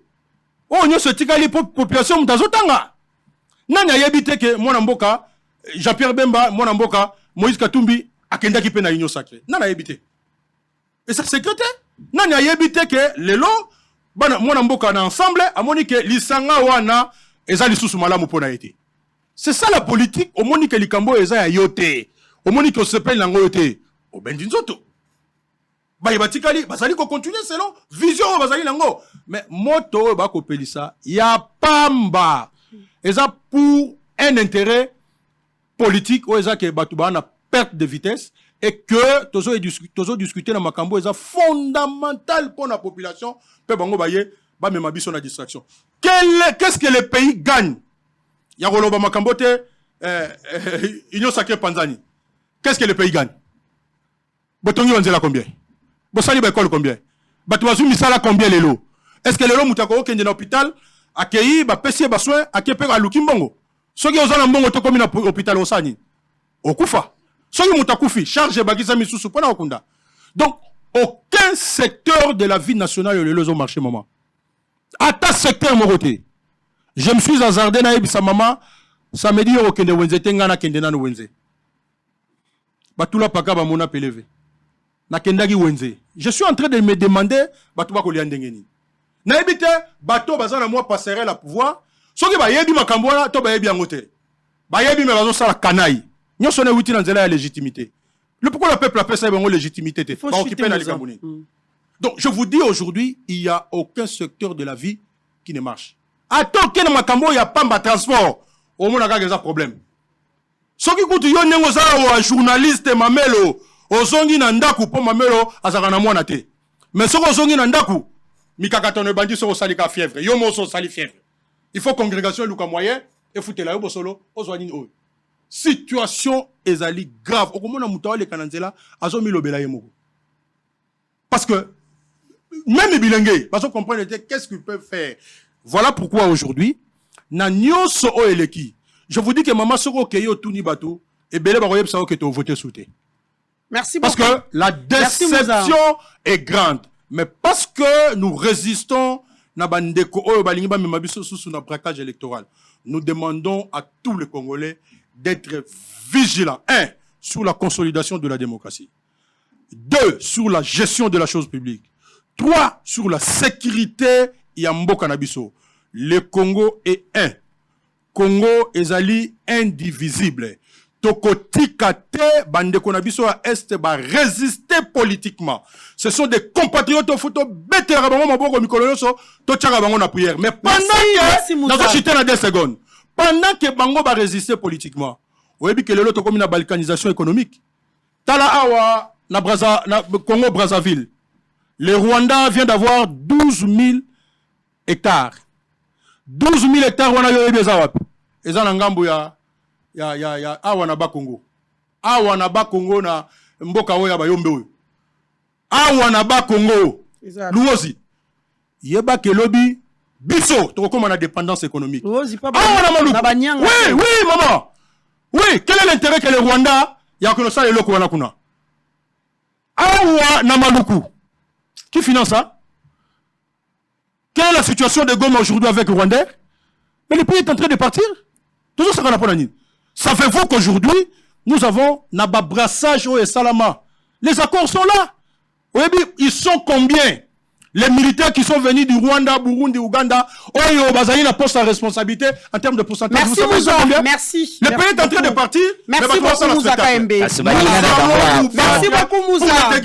Oh, nyo se tikali population mutazotanga. Nani a yebite que mwana mboka Jean-Pierre Bemba mwana mboka Moïse Katumbi akendaki pe na Union Sacrée. Nani a yebite? Et ça secrétaire, nani a yebite que lelo bana mwana mboka na ensemble a monique lisanga wana eza lisusu malamu pona été. C'est ça la politique, au monique likambo eza ya yote. Au monique o sepel nango yote. O bendinzoto. Ba yebatikali bazali ko continuer selon vision bazali nango. Mais moto ba ko pelisa ya pamba. Eza pour un intérêt politique ou eza ke batu ba na perte de vitesse. Et que tozo discuter dans makambo est fondamental pour la population. Pe bango baye ba même abiso na distraction. Qu'est-ce que le pays gagne? Ya roloba makambo te Union Sacrée Panzani. Qu'est-ce que le pays gagne? Botongi wanzela combien? Bosali ba école combien? Batu bazu misala combien lelo? Est-ce que lelo mutako okende na hôpital accueilli ba pesi ba soin akepe ba lukimbongo? soki ozana mbongo to komi na hôpital osani okufa soki moto akufi charge bakisa misusu pona okunda. Donc aucun secteur de la vie nationale le marché maman. À ta secteur mon côté. Je me suis hasardé na ebisa maman ça me dit okende wenze tengana kende na wenze. Batula paka ba mona peleve. Na kendaki wenze. Je suis en train de me demander batu ba kolia ndengeni. Na ebite bato bazana moi passerelle à pouvoir. Soki ba yebi makambo wana to ba yebi angote. Ba yebi me bazo sala kanai. Nyo sone wuti na nzela ya légitimité. Le pourquoi le peuple appelle ça une légitimité. Donc je vous dis aujourd'hui, il n'y a aucun secteur de la vie qui ne marche. Attends qu'il y a pas de transport. Au moins, il y a un problème. Ce qui coûte, il y a un journaliste, mamelo, ozongi nandaku pour mamelo, azarana moanate. Mais ce qu'on ozongi nandaku, mikakatone bandi so salika fièvre, yomo so sali fièvre. Il faut congrégation luka moyen et foutre la yobo solo, ozwani o. Situation ezali grave. Okomona mutawa le kananzela, azomi lobela yemoko. Parce que même les bilingues, parce qu'on comprend qu'est-ce qu'ils peuvent faire. Voilà pourquoi aujourd'hui, na nyonso o eleki. Je vous dis que maman soko keyo tuni bato et belé baroyeb sao que tu voté souté. Merci beaucoup. Parce que la déception est grande. Mais parce que nous résistons na bandeko o balingi ba memabiso sous na braquage électoral. Nous demandons à tous les Congolais d'être vigilants. 1. Sur la consolidation de la démocratie. 2. Sur la gestion de la chose publique. 3. Sur la sécurité Yambo Kanabiso. Le Congo est un. Congo ezali indivisible. Tokotikate bande konabiso à est ba résister politiquement. Ce sont des compatriotes au photo betera bango maboko mikolo so to tchaka bango na prière. Mais pendant que dans chiter na 2 secondes. Pendant que bango ba résister politiquement. Oyebi que lelo to komi na balkanisation économique. Tala awa na Congo Brazzaville. Le Rwanda vient d'avoir 12 000 hectares. 12 000 hectares wana yo ebeza wapi. Eza na ngambo ya awa na Bakongo. Awa na Bakongo na mboka oya bayombe oyo. Awa na Bakongo. Luozi. Yeba ke lobi biso tokoma na dépendance économique. Luozi pas na banyanga. Oui, oui maman. Oui, quel est l'intérêt que le Rwanda ya konosa le loko wana kuna? Awa na Maluku. Qui finance ça? Quelle est la situation de Goma aujourd'hui avec le Rwandais? Mais le pays est en train de partir. Toujours ça qu'on a pas d'année. Savez-vous qu'aujourd'hui, nous avons Naba Brassage et Salama. Les accords sont là. Oui, ils sont combien? Les militaires qui sont venus du Rwanda, Burundi, Ouganda, Oyo, Bazali, la poste à responsabilité en termes de pourcentage. Merci, Moussa. Merci. Le pays est en train de partir. Merci beaucoup, Moussa KMB. Merci beaucoup, Moussa.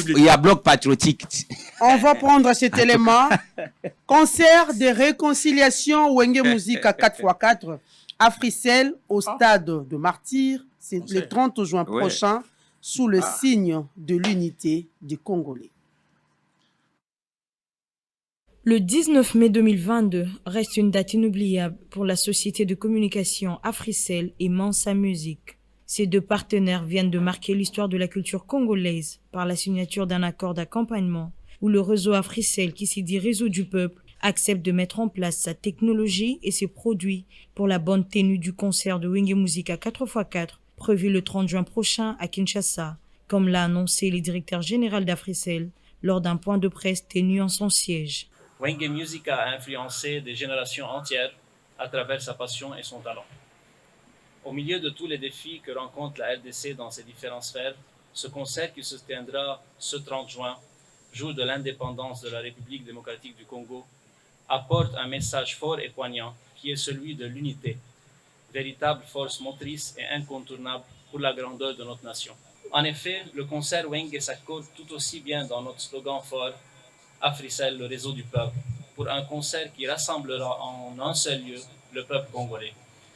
Il y a bloc patriotique. On va prendre cet élément. Concert de réconciliation Wenge Musique à 4x4. Africell au stade de Martyrs. C'est le 30 juin prochain sous le signe de l'unité des Congolais. Le 19 mai 2022 reste une date inoubliable pour la société de communication Africell et Mansa Music. Ces 2 partenaires viennent de marquer l'histoire de la culture congolaise par la signature d'un accord d'accompagnement où le réseau Africell, qui s'y dit réseau du peuple, accepte de mettre en place sa technologie et ses produits pour la bonne tenue du concert de Wenge Musique à 4x4 prévu le 30 juin prochain à Kinshasa, comme l'a annoncé le directeur général d'Africell lors d'un point de presse tenu en son siège. Wenge Music a influencé des générations entières à travers sa passion et son talent. Au milieu de tous les défis que rencontre la RDC dans ses différentes sphères, ce concert qui se tiendra ce 30 juin, jour de l'indépendance de la République démocratique du Congo, apporte un message fort et poignant qui est celui de l'unité, véritable force motrice et incontournable pour la grandeur de notre nation. En effet, le concert Wenge s'accorde tout aussi bien dans notre slogan fort Africell, le réseau du peuple, pour un concert qui rassemblera en un seul lieu le peuple congolais.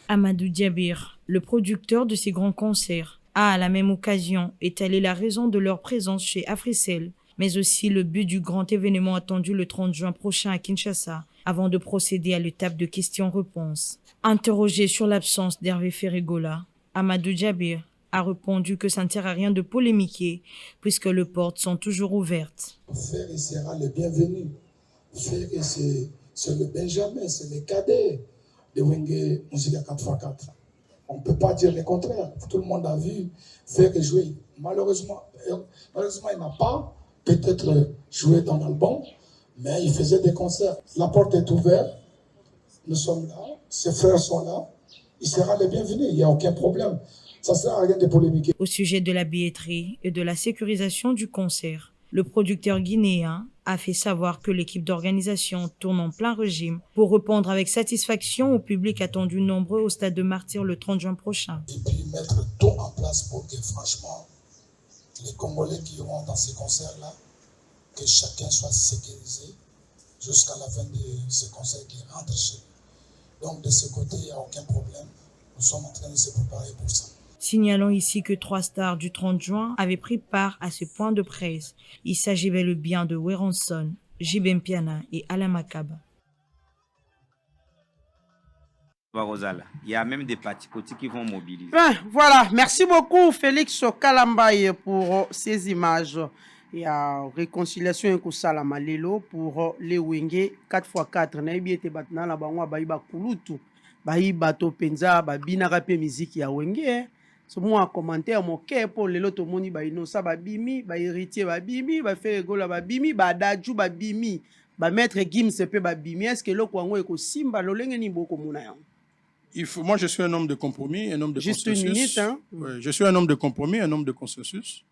Amadou Djabir, le producteur de ces grands concerts, a à la même occasion étalé la raison de leur présence chez Africell, mais aussi le but du grand événement attendu le 30 juin prochain à Kinshasa, avant de procéder à l'étape de questions-réponses. Interrogé sur l'absence d'Hervé Ferregola, Amadou Djabir a répondu que ça ne sert à rien de polémiquer puisque les portes sont toujours ouvertes. Frère, il sera le bienvenu. Frère, c'est le Benjamin, c'est le cadet de Wenge musique à 4x4. On ne peut pas dire le contraire. Tout le monde a vu faire jouer. Malheureusement, il n'a pas peut-être joué dans l'album, mais il faisait des concerts. La porte est ouverte. Nous sommes là. Ses frères sont là. Il sera le bienvenu. Il n'y a aucun problème. Ça ne sert à rien de polémiquer. Au sujet de la billetterie et de la sécurisation du concert, le producteur guinéen a fait savoir que l'équipe d'organisation tourne en plein régime pour répondre avec satisfaction au public attendu nombreux au stade de Martyr le 30 juin prochain. Et puis mettre tout en place pour que franchement, les Congolais qui iront dans ces concerts-là, que chacun soit sécurisé jusqu'à la fin de ces concerts qui rentrent chez lui. Donc de ce côté, il n'y a aucun problème. Nous sommes en train de se préparer pour ça. Signalons ici que 3 stars du 30 juin avaient pris part à ce point de presse. Il s'agit bel et bien de Weronson, Jibem Piana et Alain Makaba. Il y a même des partis politiques qui vont mobiliser. Ben, voilà, merci beaucoup Félix Kalambaye pour ces images. Il y a réconciliation et Salama Lelo pour les Wenge 4x4. Naibi était batna la bangwa baïba kulutu. Baïba to penza babina rapé musique ya Wenge. So moi commentaire mon cœur pour les loto moni ba inosa ba bimi ba héritier ba bimi ba fait gola ba bimi ba daju ba bimi ba maître Gim sepe ba bimi. Est-ce que lo kwango eko simba lo lenge ni boko mona ya? Moi, je suis un homme de compromis, un homme de Juste consensus. une minute, hein? Ouais, je suis un homme de compromis, un homme de consensus.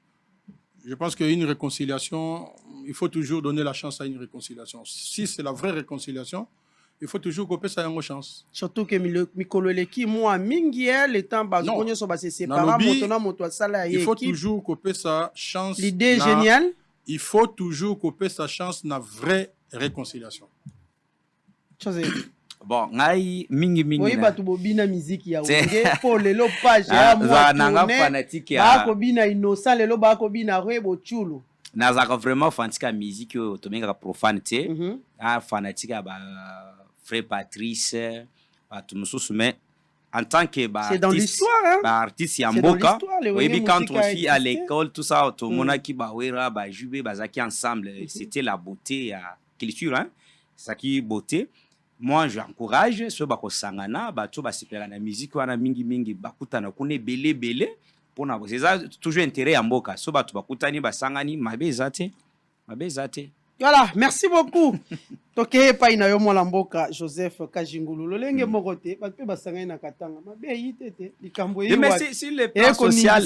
Je pense qu'une réconciliation, il faut toujours donner la chance à une réconciliation. Si c'est la vraie réconciliation, il faut toujours couper ça une chance. Surtout que Mikololeki, moi, mingi, le temps, se séparer, il faut toujours couper sa chance. L'idée est géniale. Il faut toujours couper sa chance dans la vraie réconciliation. Bon, ngai mingi oui, batu bobina musique ya wenge pour lelo page ya moi nanga fanatique ya ba ko bina innocent lelo ba ko bina rebo chulo nazaka vraiment fanatique ya musique otomenga profane te fanatique ya ba frère Patrice batu mususu mais en tant que ba c'est dans l'histoire hein ba artiste ya mboka oui quand on fit à l'école tout ça tout mona ki ba wera ba jube bazaki ensemble c'était la beauté ya culture hein ça qui beauté. Moi, j'encourage ceux qui sangana, bato basipera na musique wana mingi bakuta na kune belé pour na c'est ça toujours intérêt en mboka. So bato bakutani basangani mabezate. Voilà, merci beaucoup. Toke pa ina yo mwana mboka Joseph Kajingulu lolenge mokote bato basangani na katanga mabe yitete likambo yi. Mais si les plans social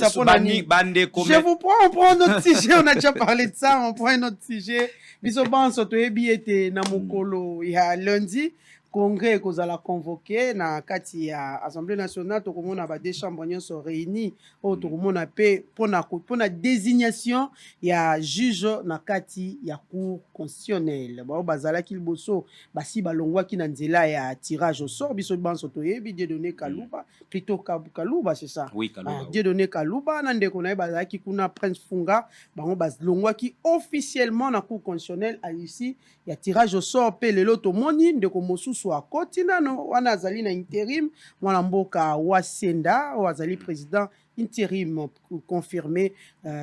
bande comme je vous prends notre sujet, on a déjà parlé de ça, on prend notre sujet. Biso banso to ebi ete na mokolo ya lundi congrès kozala convoqué na kati ya Assemblée nationale to komona ba deux chambres nyonso réunis o to komona pe pona désignation ya juge na kati ya cour constitutionnelle ba bazala ki liboso basi balongwa ki na nzela ya tirage au sort biso banso to yebi Dieudonné Kalouba plutôt Kalouba c'est ça oui Kalouba Dieudonné Kalouba na ndeko na bazala ki kuna Prince Funga bango bazlongwa ki officiellement na cour constitutionnelle a ici ya tirage au sort pe lelo to moni ndeko mosusu soit Kotinano, wana azali na intérim, mwana mboka Wasenda, azali président intérim confirmé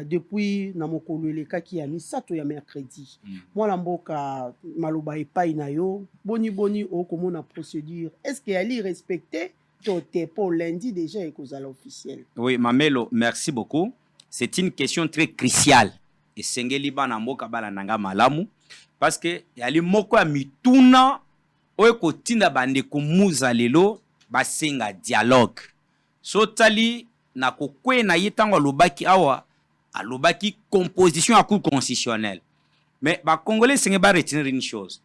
depuis na mokolo eleka ki ya misato ya mercredi. Mwana mboka maloba epai na yo, boni okomona procédure. Est-ce qu'il y a li respecté toté pour lundi déjà et kozala officiel? Oui, Mamelo, merci beaucoup. C'est une question très cruciale. Et sengeli bana mboka bala nanga malamu parce que yali moko ya mituna oye kotinda bande kumuza lelo basenga dialogue so tali na kokwe na yetango alobaki awa alobaki composition à cour constitutionnelle mais ba congolais senge ba retenir une chose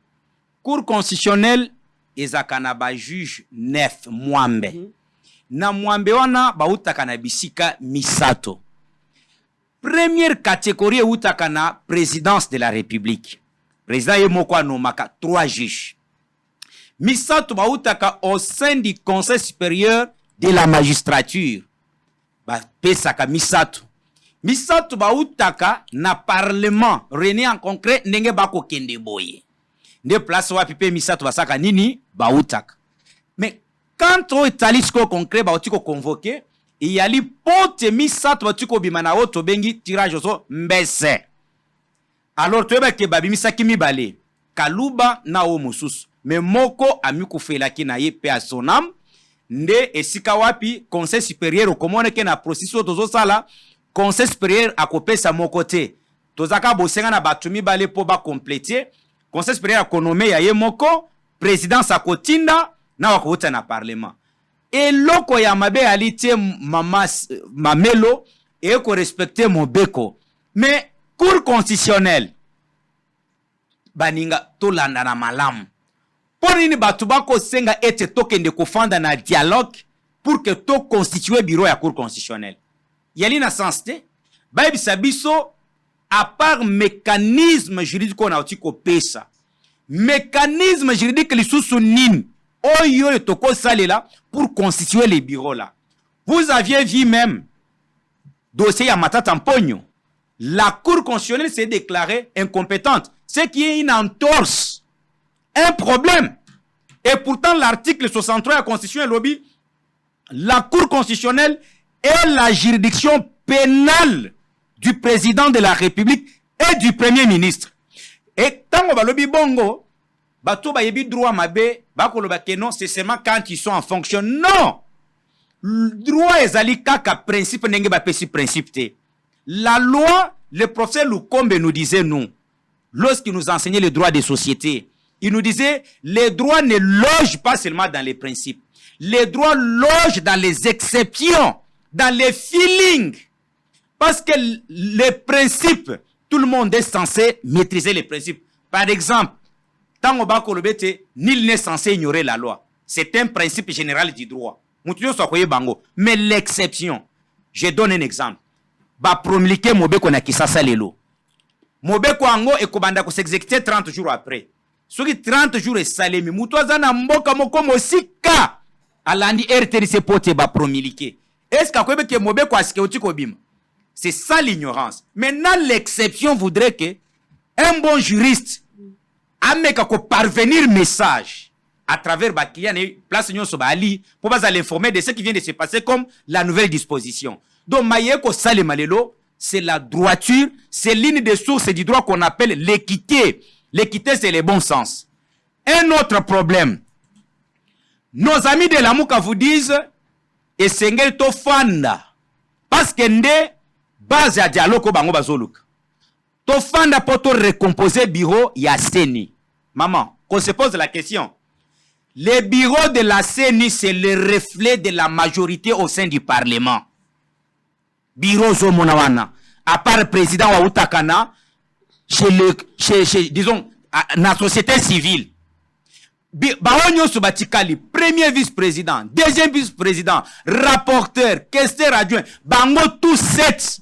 cour constitutionnelle ezakana ba juge 9 mwambe na mwambe wana ba utaka na bisika misato première catégorie utaka na présidence de la république président yemoko anomaka 3 juges misato bautaka au sein du conseil supérieur de la magistrature ba pesaka misato bautaka na parlement réuni en concret ndenge bako kende boye nde place wa pipe misato basaka nini bautaka mais quand on établit ce concret ba otiko convoquer il y a li pote misato batiko bimana oto bengi tirage so mbese alors to ba ke babimisa kimi bale Kalouba na o mususu mais moko ami kufelaki na ye pe à son âme nde esika wapi conseil supérieur okomone ke na processus tozo sala conseil supérieur akopesa moko te tozaka bosenga na bato mibale po ba compléter conseil supérieur akonome ya ye moko présidence akotinda na wakouta na parlement eloko ya mabe ali te mamelo et ko respecter Mobeko mais cour constitutionnelle baninga tolanda na malamu pour nini batu bako senga ete tokende kofanda na dialogue pour que to constituer bureau ya cour constitutionnelle yali na sens te bayebisa biso à part mécanisme juridique on a oti kopesa mécanisme juridique lisusu nini oyo toko salela pour constituer les bureaux là. Vous aviez vu même dossier ya Matata Mponyo, la cour constitutionnelle s'est déclarée incompétente, ce qui est une entorse, un problème. Et pourtant l'article 63 de la constitution lobby, la cour constitutionnelle est la juridiction pénale du président de la République et du premier ministre. Et tant que lobby bongo, bato ba yebi droit mabe, bakoloba ke non, c'est seulement quand ils sont en fonction. Non! Droit ezali kaka principe nenge ba pesi principe te. La loi, le professeur Lukombe nous disait nous, lorsqu'il nous enseignait les droits des sociétés, il nous disait, les droits ne logent pas seulement dans les principes. Les droits logent dans les exceptions, dans les feelings. Parce que les principes, tout le monde est censé maîtriser les principes. Par exemple, tant bako lobete, nul n'est censé ignorer la loi. C'est un principe général du droit. Mais l'exception, je donne un exemple. Ba promulguer Mobeko na Kisasa lelo. Mobeko ango ekobanda ko s'exécuter 30 jours après. Soki 30 jours et salemi, mutoza na mboka moko mosika. Alandi RTC pote ba promulguer. Est-ce qu'akwebe ke Mobeko aske oti kobima? C'est ça l'ignorance. Maintenant l'exception voudrait que un bon juriste ameka ko parvenir message à travers Bakian et place Nyon Sobali pour pas l'informer de ce qui vient de se passer comme la nouvelle disposition. Donc Mayeko Salemalelo, c'est la droiture, c'est l'une des sources du droit qu'on appelle l'équité. L'équité, c'est le bon sens. Un autre problème. Nos amis de la Mouka vous disent et Sengel Tofanda parce que nde base à dialogue bango bazoluk. Tofanda pour recomposer bureau ya Seni. Maman, qu'on se pose la question. Le bureau de la CENI, c'est le reflet de la majorité au sein du Parlement. Bureau Zomonawana. À part le président Waoutakana, disons, la société civile. Baonyo Subatikali, premier vice-président, deuxième vice-président, rapporteur, questeur adjoint, bango tous sept.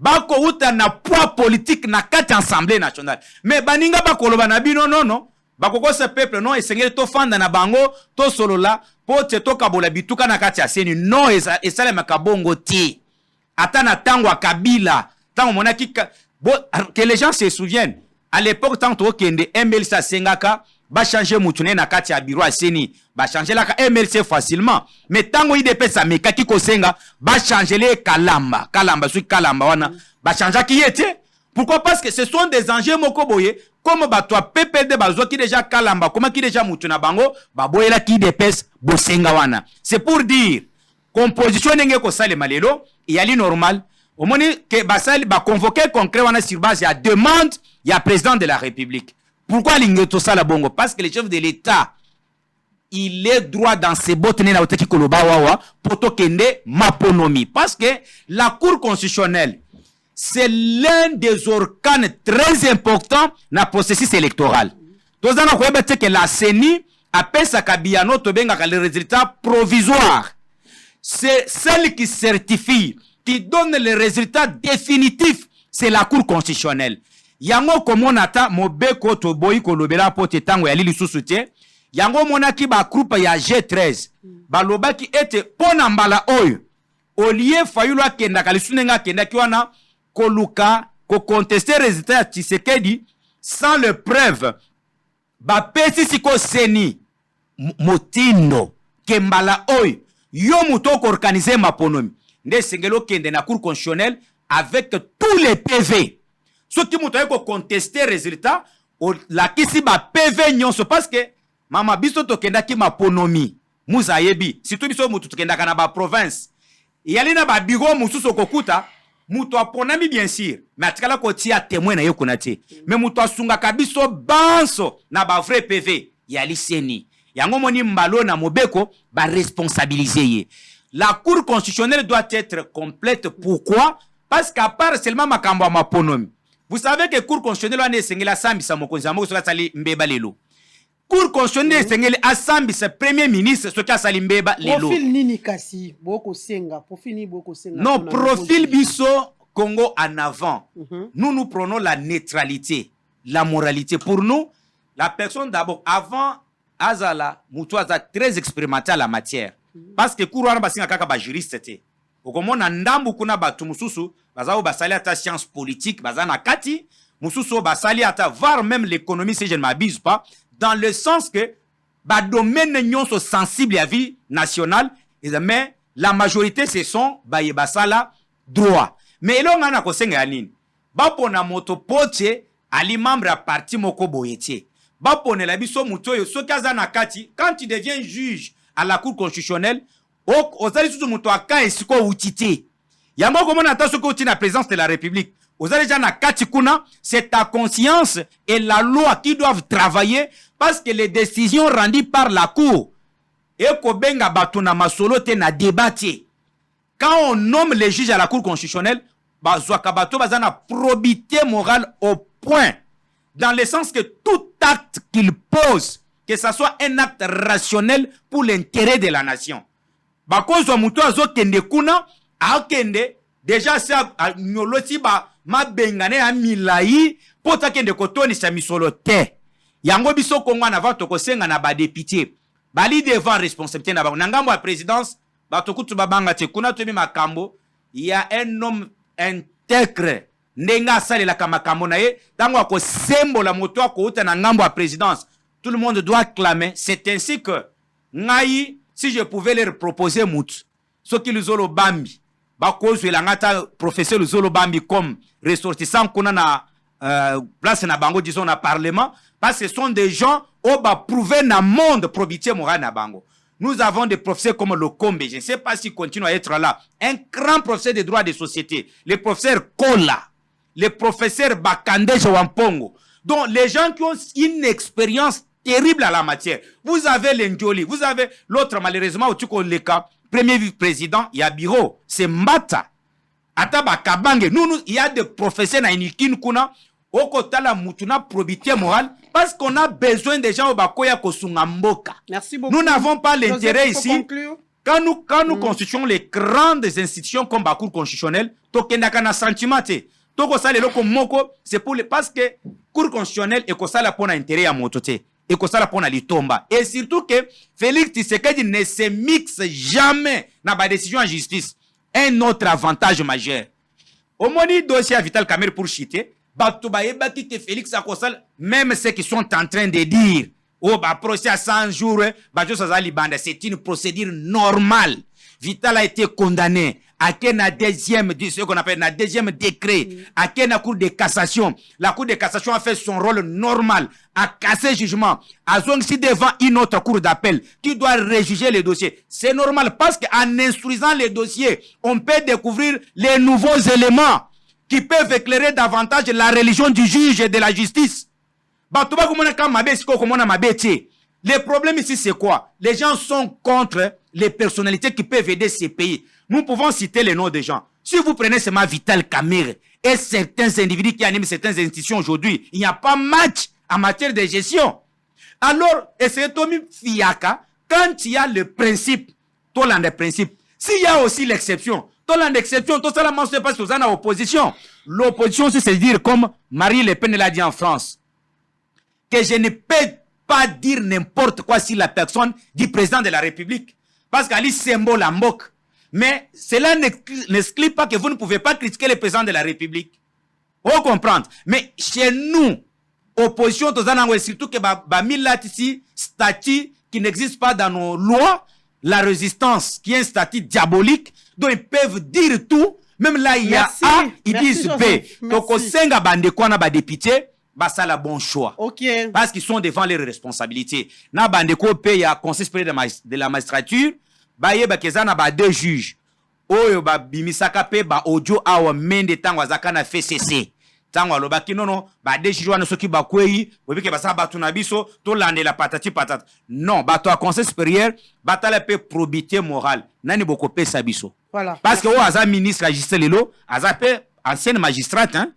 Bako uta na poids politique na kati assemblée nationale. Mais baninga bakoloba na bino non. Bakoko ce peuple non esengeli to fanda na bango to solola po te to kabola bituka na kati ya Seni non esale makabongo ti ata na tango a Kabila tango monaki que les gens se souviennent à l'époque tant to kende MLC sengaka ba changer mutune na kati ya bureau a Seni ba changer la MLC facilement mais tango IDP sa mekaki ko senga ba changer les kalamba sui kalamba wana ba changer ki yete. Pourquoi? Parce que ce sont des enjeux mokoboye comme batwa PPD bazo qui déjà kalamba comment qui déjà mutuna bango baboyela ki depes bosenga wana. C'est pour dire composition nenge ko sale malelo yali normal au moni que basali ba convoquer concret wana sur base ya demande ya président de la République. Pourquoi lingeto sala bongo? Parce que le chef de l'État il est droit dans ses bottes na oteki koloba wawa poto kende maponomi parce que la Cour constitutionnelle c'est l'un des organes très importants dans le processus électoral. Donc, on a que la CENI appelle sa kabiano tobenga le résultat provisoire. C'est celle qui certifie, qui donne le résultat définitif, c'est la Cour constitutionnelle. Yango comme on ata Mobeko toboyi kolobela pote tango ya lili susute. Yango monaki ba groupe ya G13. Baloba ki ete pona mbala oyo. Olie fayulu akenda kalisunenga kenda kiwana Koluka, ko contester résultat à Tshisekedi sans le preuve. Ba pesi siko Seni motindo kembala oy yo muto ko organiser maponomi. Nde sengelo kende na cour constitutionnelle avec tous les PV. Ce qui muto ko contester résultat la kisi ba PV nyonso parce que mama biso tokendaki maponomi muza yebi surtout biso mutu tokendaka na ba province yali na ba biro mususu kokuta mutu aponami bien sûr mais atikala kotia témoin na ye kuna te mais mutu asungaka biso banso na ba vrai PV yali seni yango moni mbalo na mobeko ba responsabiliser ye. La Cour constitutionnelle doit être complète. Pourquoi? Parce qu'à part seulement makambo maponomi. Vous savez que Cour constitutionnelle ane sengela sambisa mokonzi amoko soka sali mbeba lelo. Cour constitutionnelle sengeli asambisa premier ministre soka sali mbeba lelo. Profil nini kasi boko senga profil ni boko senga. Non, profil biso Congo en avant. Nous prenons la neutralité, la moralité. Pour nous, la personne d'abord avant azala mutu aza très expérimenté à la matière. Parce que Cour wana basinga kaka ba juriste te. Okomona ndambu kuna batu mususu bazao basali ata science politique bazana kati mususu basali ata voir même l'économie si je ne m'abuse pas dans le sens que ba domaine nyonso sensible à vie nationale mais la majorité ce sont ba yebasala droit. Mais elonga na kosenga ya nini? Bapona moto poche ali membre à parti moko boyetie. Bapone la biso mutoyo soki aza na kati quand tu deviens juge à la Cour constitutionnelle, ozali susu muto aka esiko utite. Yango komona ata soki uti na présidence de la République. Ozali déjà na kati kuna, c'est ta conscience et la loi qui doivent travailler parce que les décisions rendues par la Cour et kobenga bato na masolo te na débatté. Quand on nomme les juges à la Cour constitutionnelle, bazwaka bato bazana probité morale au point dans le sens que tout acte qu'il pose, que ça soit un acte rationnel pour l'intérêt de la nation. Bakozwa muto azo kende kuna, akende déjà ça nyoloti ba mabengane ya milai pota kende kotoni sa misolo te. Yango biso Congo na va tokosenga na ba député. Bali devant responsabilité na ba ngambo ya présidence, ba tokutu babanga te kuna tomi makambo, il y a un homme intègre. Ndenga sali la kamakambo na ye, tango ako sembo la moto ako uta na ngambo ya présidence. Tout le monde doit clamer. C'est ainsi que, ngai, si je pouvais leur proposer mout, ce qui le zolo bambi, bakozo il ngata professeur le zolo bambi comme ressortissant qu'on a na place na bango disons na parlement, parce que ce sont des gens au ba prouver na monde probité morale na bango. Nous avons des professeurs comme le Kombe, je ne sais pas s'il continue à être là, un grand professeur des droits des sociétés, le professeur Kola, le professeur Bakande Jawampongo. Donc les gens qui ont une expérience terrible à la matière. Vous avez l'Indjoli, vous avez l'autre malheureusement au Tuko Leka, premier vice-président, il y a bureau, c'est Mbata. Ataba Kabange, nous, il y a des professeurs na Inikin Kuna, au Kotala Mutuna probité morale, parce qu'on a besoin des gens au Bakoya Kosungamboka. Merci beaucoup. Nous n'avons pas l'intérêt ici. Conclure. Quand nous constituons les grandes institutions comme la Cour constitutionnelle, Tokendaka na sentimate. Toko sale loko moko, c'est pour les, parce que Cour constitutionnelle et kosala pona intérêt à motote. Et que ça la litomba. Et surtout que Félix Tshisekedi ne se mixe jamais dans la décision en justice. Un autre avantage majeur. Au moni dossier à Vital Kamerhe pour chiter, que Félix Akosal, même ceux qui sont en train de dire, oh, bah, procès à 100 jours, c'est une procédure normale. Vital a été condamné. À quel deuxième, ce qu'on appelle la deuxième décret, à quelle cour de cassation. La cour de cassation a fait son rôle normal, a cassé jugement, a si devant une autre cour d'appel qui doit rejuger les dossiers. C'est normal parce qu'en instruisant les dossiers, on peut découvrir les nouveaux éléments qui peuvent éclairer davantage la religion du juge et de la justice. Le problème ici, c'est quoi? Les gens sont contre les personnalités qui peuvent aider ces pays. Nous pouvons citer les noms des gens. Si vous prenez seulement Vital Kamerhe et certains individus qui animent certaines institutions aujourd'hui, il n'y a pas match en matière de gestion. Alors, essayez de fiaka, quand il y a le principe, tout le principe, s'il y a aussi l'exception, tout l'exception, tout ça, ne pas que vous en opposition. L'opposition, c'est dire comme Marie Le Pen l'a dit en France, que je ne peux pas dire n'importe quoi si la personne dit président de la République. Parce qu'elle est symbole en moque. Mais cela n'exclut pas que vous ne pouvez pas critiquer le président de la République. Vous comprenez? Mais chez nous, opposition, surtout que ici, statut qui n'existe pas dans nos lois, la résistance, qui est un statut diabolique, dont ils peuvent dire tout, même là il y a A, ils disent B. Donc au Senga Bandekwana ba député, bah ça la bon choix. Ok. Parce qu'ils sont devant leurs responsabilités. Na bandeko pe ya conseil supérieur de la magistrature, ba yeba kezana ba deux juges. Oyo ba bimisaka pe ba audio awa mende tango azaka na FCC. Tango alobaki non ba deux juges wana soki ba kwei, bobike ba sa batu na biso to landela patati patata. Non, ba to a conseil supérieur, ba tala pe probité morale. Nani boko pe sa biso. Voilà. Parce que o aza ministre magistrat lelo, aza pe ancienne magistrate hein.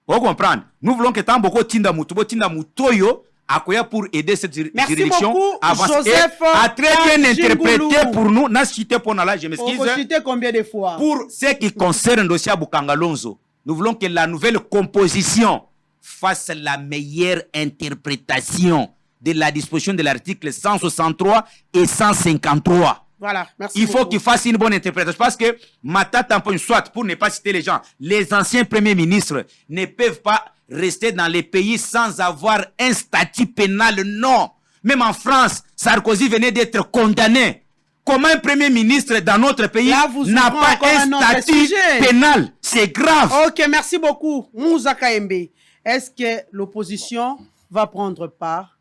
Vous comprenez? Nous voulons que tant beaucoup tinda mutoyo akoya pour aider cette juridiction à avancer Joseph a très bien interprété Jingoulou. pour nous. N'a cité pour là, je On m'excuse. peut citer combien de fois? Pour ce qui concerne le dossier Bukangalonzo, nous voulons que la nouvelle composition fasse la meilleure interprétation de la disposition de l'article 163 et 153. Voilà, merci Il faut beaucoup. qu'il fasse une bonne interprétation. Parce que Mata tamponne, soit pour ne pas citer les gens, les anciens premiers ministres ne peuvent pas rester dans les pays sans avoir un statut pénal. Non. Même en France, Sarkozy venait d'être condamné. Comment un premier ministre dans notre pays Là, vous n'a ouvrez pas encore un un autre statut sujet. pénal? C'est grave. Ok, merci beaucoup. Moussa Kaembe, est-ce que l'opposition va prendre part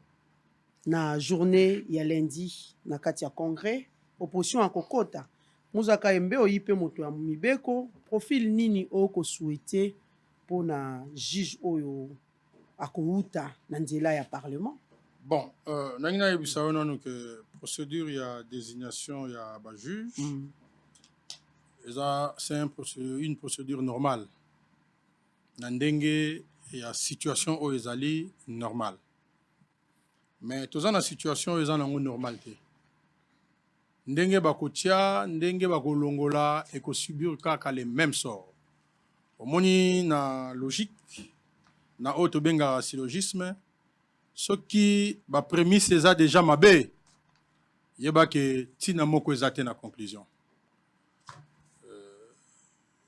na journée ya lundi na kati ya congrès? Opposition en kokota. Moussa Kaembe oyipe moto ya mibeko. Profil nini oko souhaité pour na juge oyo akouta na nzela ya parlement? Bon, nangina yebisa wana que procédure il y a désignation il y a ba juge. C'est une procédure normale. Nandenge il y a situation où ezali normale. Mais tous en situation où ezali normalité. Ndenge bakotia, ndenge bakolongola et ko subir kaka les mêmes sorts. Omoni na logique, na auto benga syllogisme, ce qui ba prémisse eza déjà mabe. Yeba ke tina moko ezate na conclusion.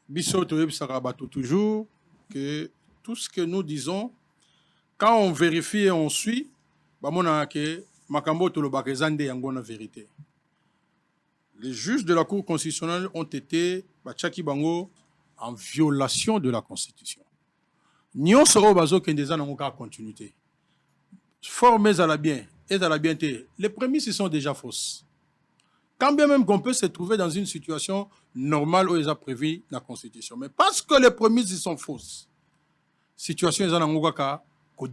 Biso to yebisaka bato toujours que tout ce que nous disons, quand on vérifie et on suit, ba mona ke makambo to lo bakezande yango na vérité. Les juges de la Cour constitutionnelle ont été Bachaki Bango en violation de la Constitution. Nyon soro bazo kendeza na ngoka continuité. Formés à la bien et à la bienté. Les prémices sont déjà fausses. Quand bien même qu'on peut se trouver dans une situation normale où ils ont prévu la Constitution. Mais parce que les prémices sont fausses, situation est en ngoka ko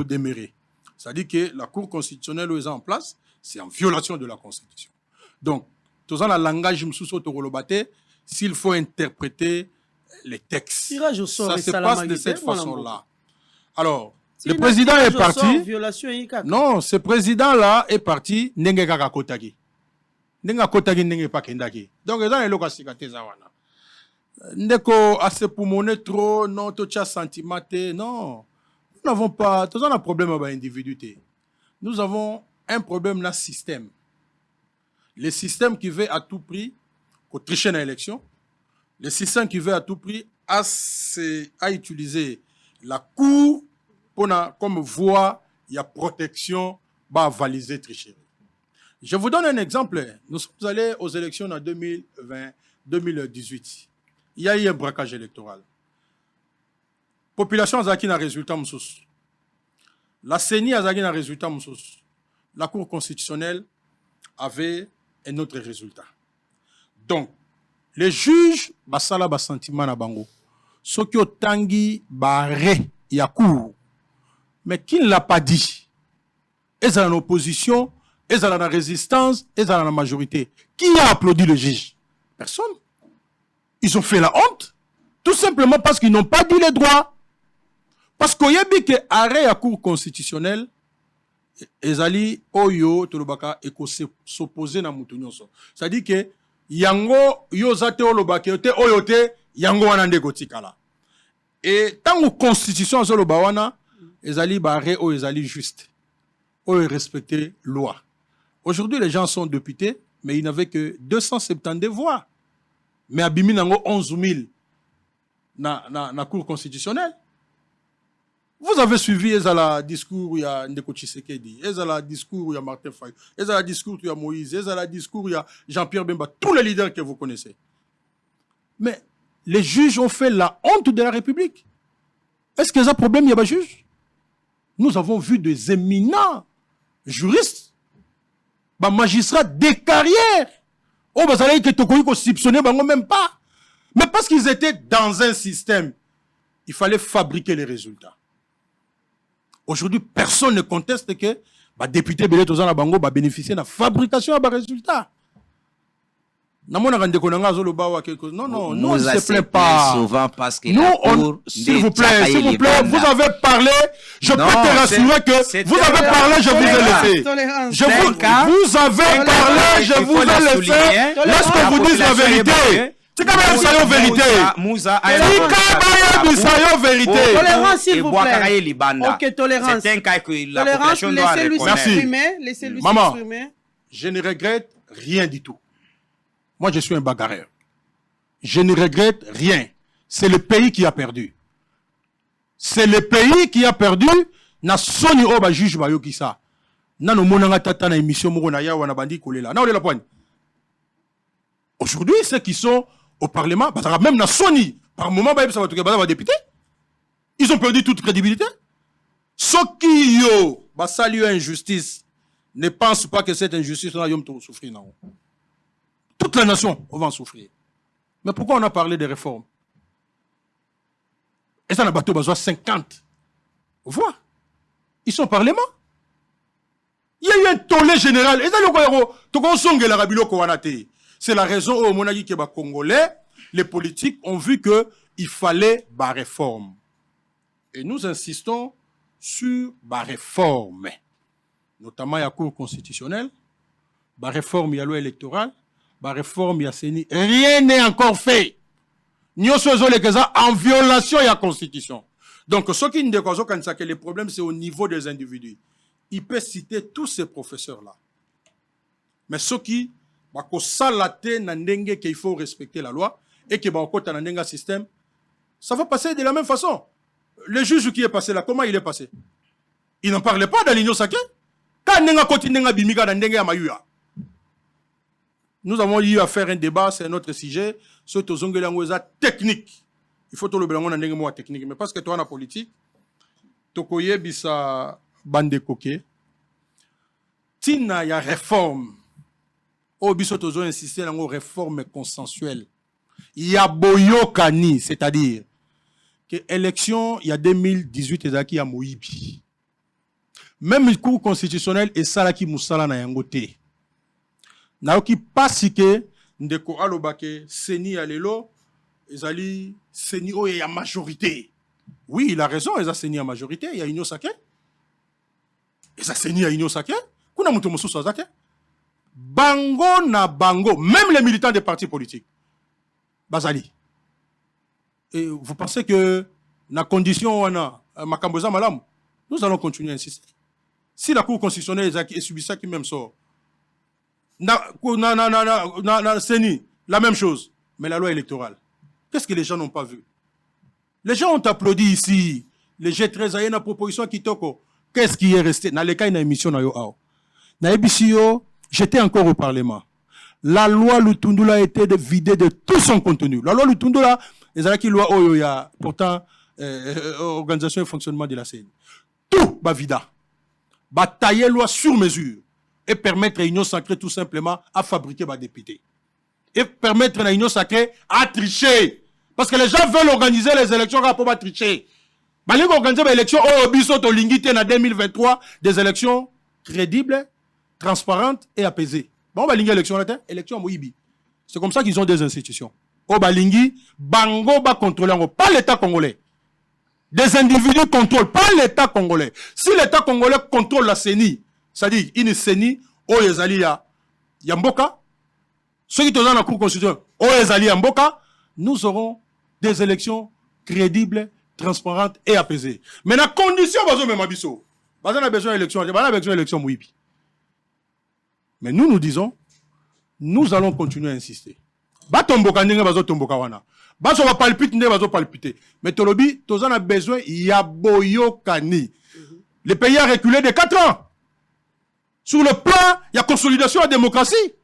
déméré. C'est-à-dire que la Cour constitutionnelle où ils sont en place, c'est en violation de la Constitution. Donc, tout ça, le langage s'il faut interpréter les textes. Ça se passe de cette façon-là. Alors, le président est parti. Non, ce président-là est parti. Nenge kaka kotaki. Nenga kotaki nenge pa kendaki. Donc, ils ont un local cicatrice zawana. Ndeko a se poumoner trop, non, to tcha sentimenté, non. Nous n'avons pas, tout ça, un problème avec l'individualité. Nous avons un problème dans le système. Le système qui veut à tout prix qu'on triche dans l'élection, le système qui veut à tout prix à utiliser la Cour pour comme voie, il y a protection, bah valiser tricherie. Je vous donne un exemple. Nous sommes allés aux élections en 2018. Il y a eu un braquage électoral. Population azaki na résultat msous. La CENI azaki na résultat msous. La Cour constitutionnelle avait un autre résultat. Donc, les juges, basala ba sentiment na bango. Soki otangi bare ya cour. Mais qui ne l'a pas dit? Ils sont en opposition, ils sont en résistance, ils sont en majorité. Qui a applaudi le juge? Personne. Ils ont fait la honte. Tout simplement parce qu'ils n'ont pas dit les droits. Parce qu'il y a bien que arrêt à cour constitutionnelle, ezali oyo tolobaka eko s'opposer na mutu nyonso. C'est-à-dire que yango yo zate olobaka yote oyote yango wana ndeko tikala. Et tant constitution zoloba wana ezali barré o ezali juste. O respecter loi. Aujourd'hui les gens sont députés mais ils n'avaient que 270 voix. Mais abimi nango 11 000 na cour constitutionnelle. Vous avez suivi le discours où il y a Ndeko Tshisekedi, le discours où il y a Martin Fayou, le discours où il y a Moïse, le discours où il y a Jean-Pierre Bemba, tous les leaders que vous connaissez. Mais les juges ont fait la honte de la République. Est-ce qu'il y a un problème, il y a un juge? nous avons vu des éminents juristes, magistrats des carrières. Oh, ça veut dire que soupçonner, même pas. Mais parce qu'ils étaient dans un système, il fallait fabriquer les résultats. Aujourd'hui, personne ne conteste que les députés bénéficient de la fabrication des résultats. Non, non, nous on ne se plaît pas. Souvent parce que s'il vous plaît, vous avez parlé, je peux te rassurer que vous avez parlé, je vous ai laissé. Vous avez parlé, je vous ai laissé. Laisse-moi vous dire la vérité. C'est quand même ça, la vérité. Tolérance, s'il vous plaît. Ok, tolérance. C'est un cas que la population doit reconnaître. Laissez-lui Maman, s'exprimer. je ne regrette rien du tout. Moi, je suis un bagarreur. Je ne regrette rien. C'est le pays qui a perdu. C'est le pays qui a perdu. Na soni oba juge ba yoki sa. Na no monanga tata na émission moko na ya wana bandi kolela. Na olela poigne. Aujourd'hui, ceux qui sont au Parlement, même na soni, par moment, ça va député. Ils ont perdu toute crédibilité. Ceux qui yo, saluent injustice, ne pensent pas que cette injustice là yom to souffrir non. Toute la nation va en souffrir. Mais pourquoi on a parlé des réformes? Et ça n'a pas besoin 50 voix. Ils sont au Parlement. Il y a eu un tollé général. Et ça, c'est la raison où on a dit que les Congolais, les politiques ont vu qu'il fallait la réforme. Et nous insistons sur la réforme. Notamment, il y a la Cour constitutionnelle, la réforme, il y a la loi électorale, la réforme, il y a CENI. Rien n'est encore fait. Nous sommes en violation de la Constitution. Donc, ce qui nous dit que le problème, c'est au niveau des individus. Il peut citer tous ces professeurs-là. Mais ce qui qu'il faut respecter la loi et qu'il y a un système, ça va passer de la même façon. Le juge qui est passé là, comment il est passé? Il n'en parlait pas dans l'Union sacrée. Nous avons eu à faire un débat, c'est notre sujet, sur la technique. Il faut tout le belango technique. Mais parce que toi, en politique, tokoye bisa bande koke, tina ya réforme. Au biso tozo insister dans une réforme consensuelle. Il y a boyokani, c'est-à-dire que l'élection, il y a 2018, il y a Moïbi. Même le cours constitutionnel est ça qui moussala na yangote. Naoki pas que ndeko alobake seni alelo ezali seni o ya majorité. Oui, il a raison, il a seni à majorité, il y a union sacrée. Il a seni à union sacrée. Kuna muto mususu azate. Bango na bango, même les militants des partis politiques. Bazali. Et vous pensez que la condition makamboza malam, nous allons continuer à insister. Si la Cour constitutionnelle est subie ça qui même sort, CENI, la même chose, mais la loi électorale. Qu'est-ce que les gens n'ont pas vu? Les gens ont applaudi ici. Les G13 a une proposition qui toko. Qu'est-ce qui est resté? Dans les cas d'une émission na yo ao. Na ebisio, j'étais encore au Parlement. La loi Lutundula a été vidée de tout son contenu. La loi Lutundula, les qui loi Oyoya, pourtant organisation et fonctionnement de la CENI. Tout va vida. Batailler loi sur mesure et permettre à l'Union sacrée tout simplement à fabriquer des députés. Et permettre à l'Union sacrée à tricher. Parce que les gens veulent organiser les élections pour pas tricher. Ils veulent organiser les élections en 2023, des élections crédibles, transparentes et apaisées. Bon, l'élection Moïbi. C'est comme ça qu'ils ont des institutions. Au Balingi, Bango va contrôler, pas l'État congolais. Des individus contrôlent, pas l'État congolais. Si l'État congolais contrôle la CENI, c'est-à-dire une CENI, Oyezali Yamboka, ceux qui sont dans la Cour constitutionnelle, Oyezali Yamboka, nous aurons des élections crédibles, transparentes et apaisées. Mais la condition, on a besoin d'élections Mouibi. Mais nous disons, nous allons continuer à insister. Batomboka ndenge bazo tomboka wana. Baso va palpiter ndenge bazo palpiter. Mais tolobi, tozan a besoin ya boyokani. Le pays a reculé de 4 ans. Sur le plan, il y a consolidation de la démocratie.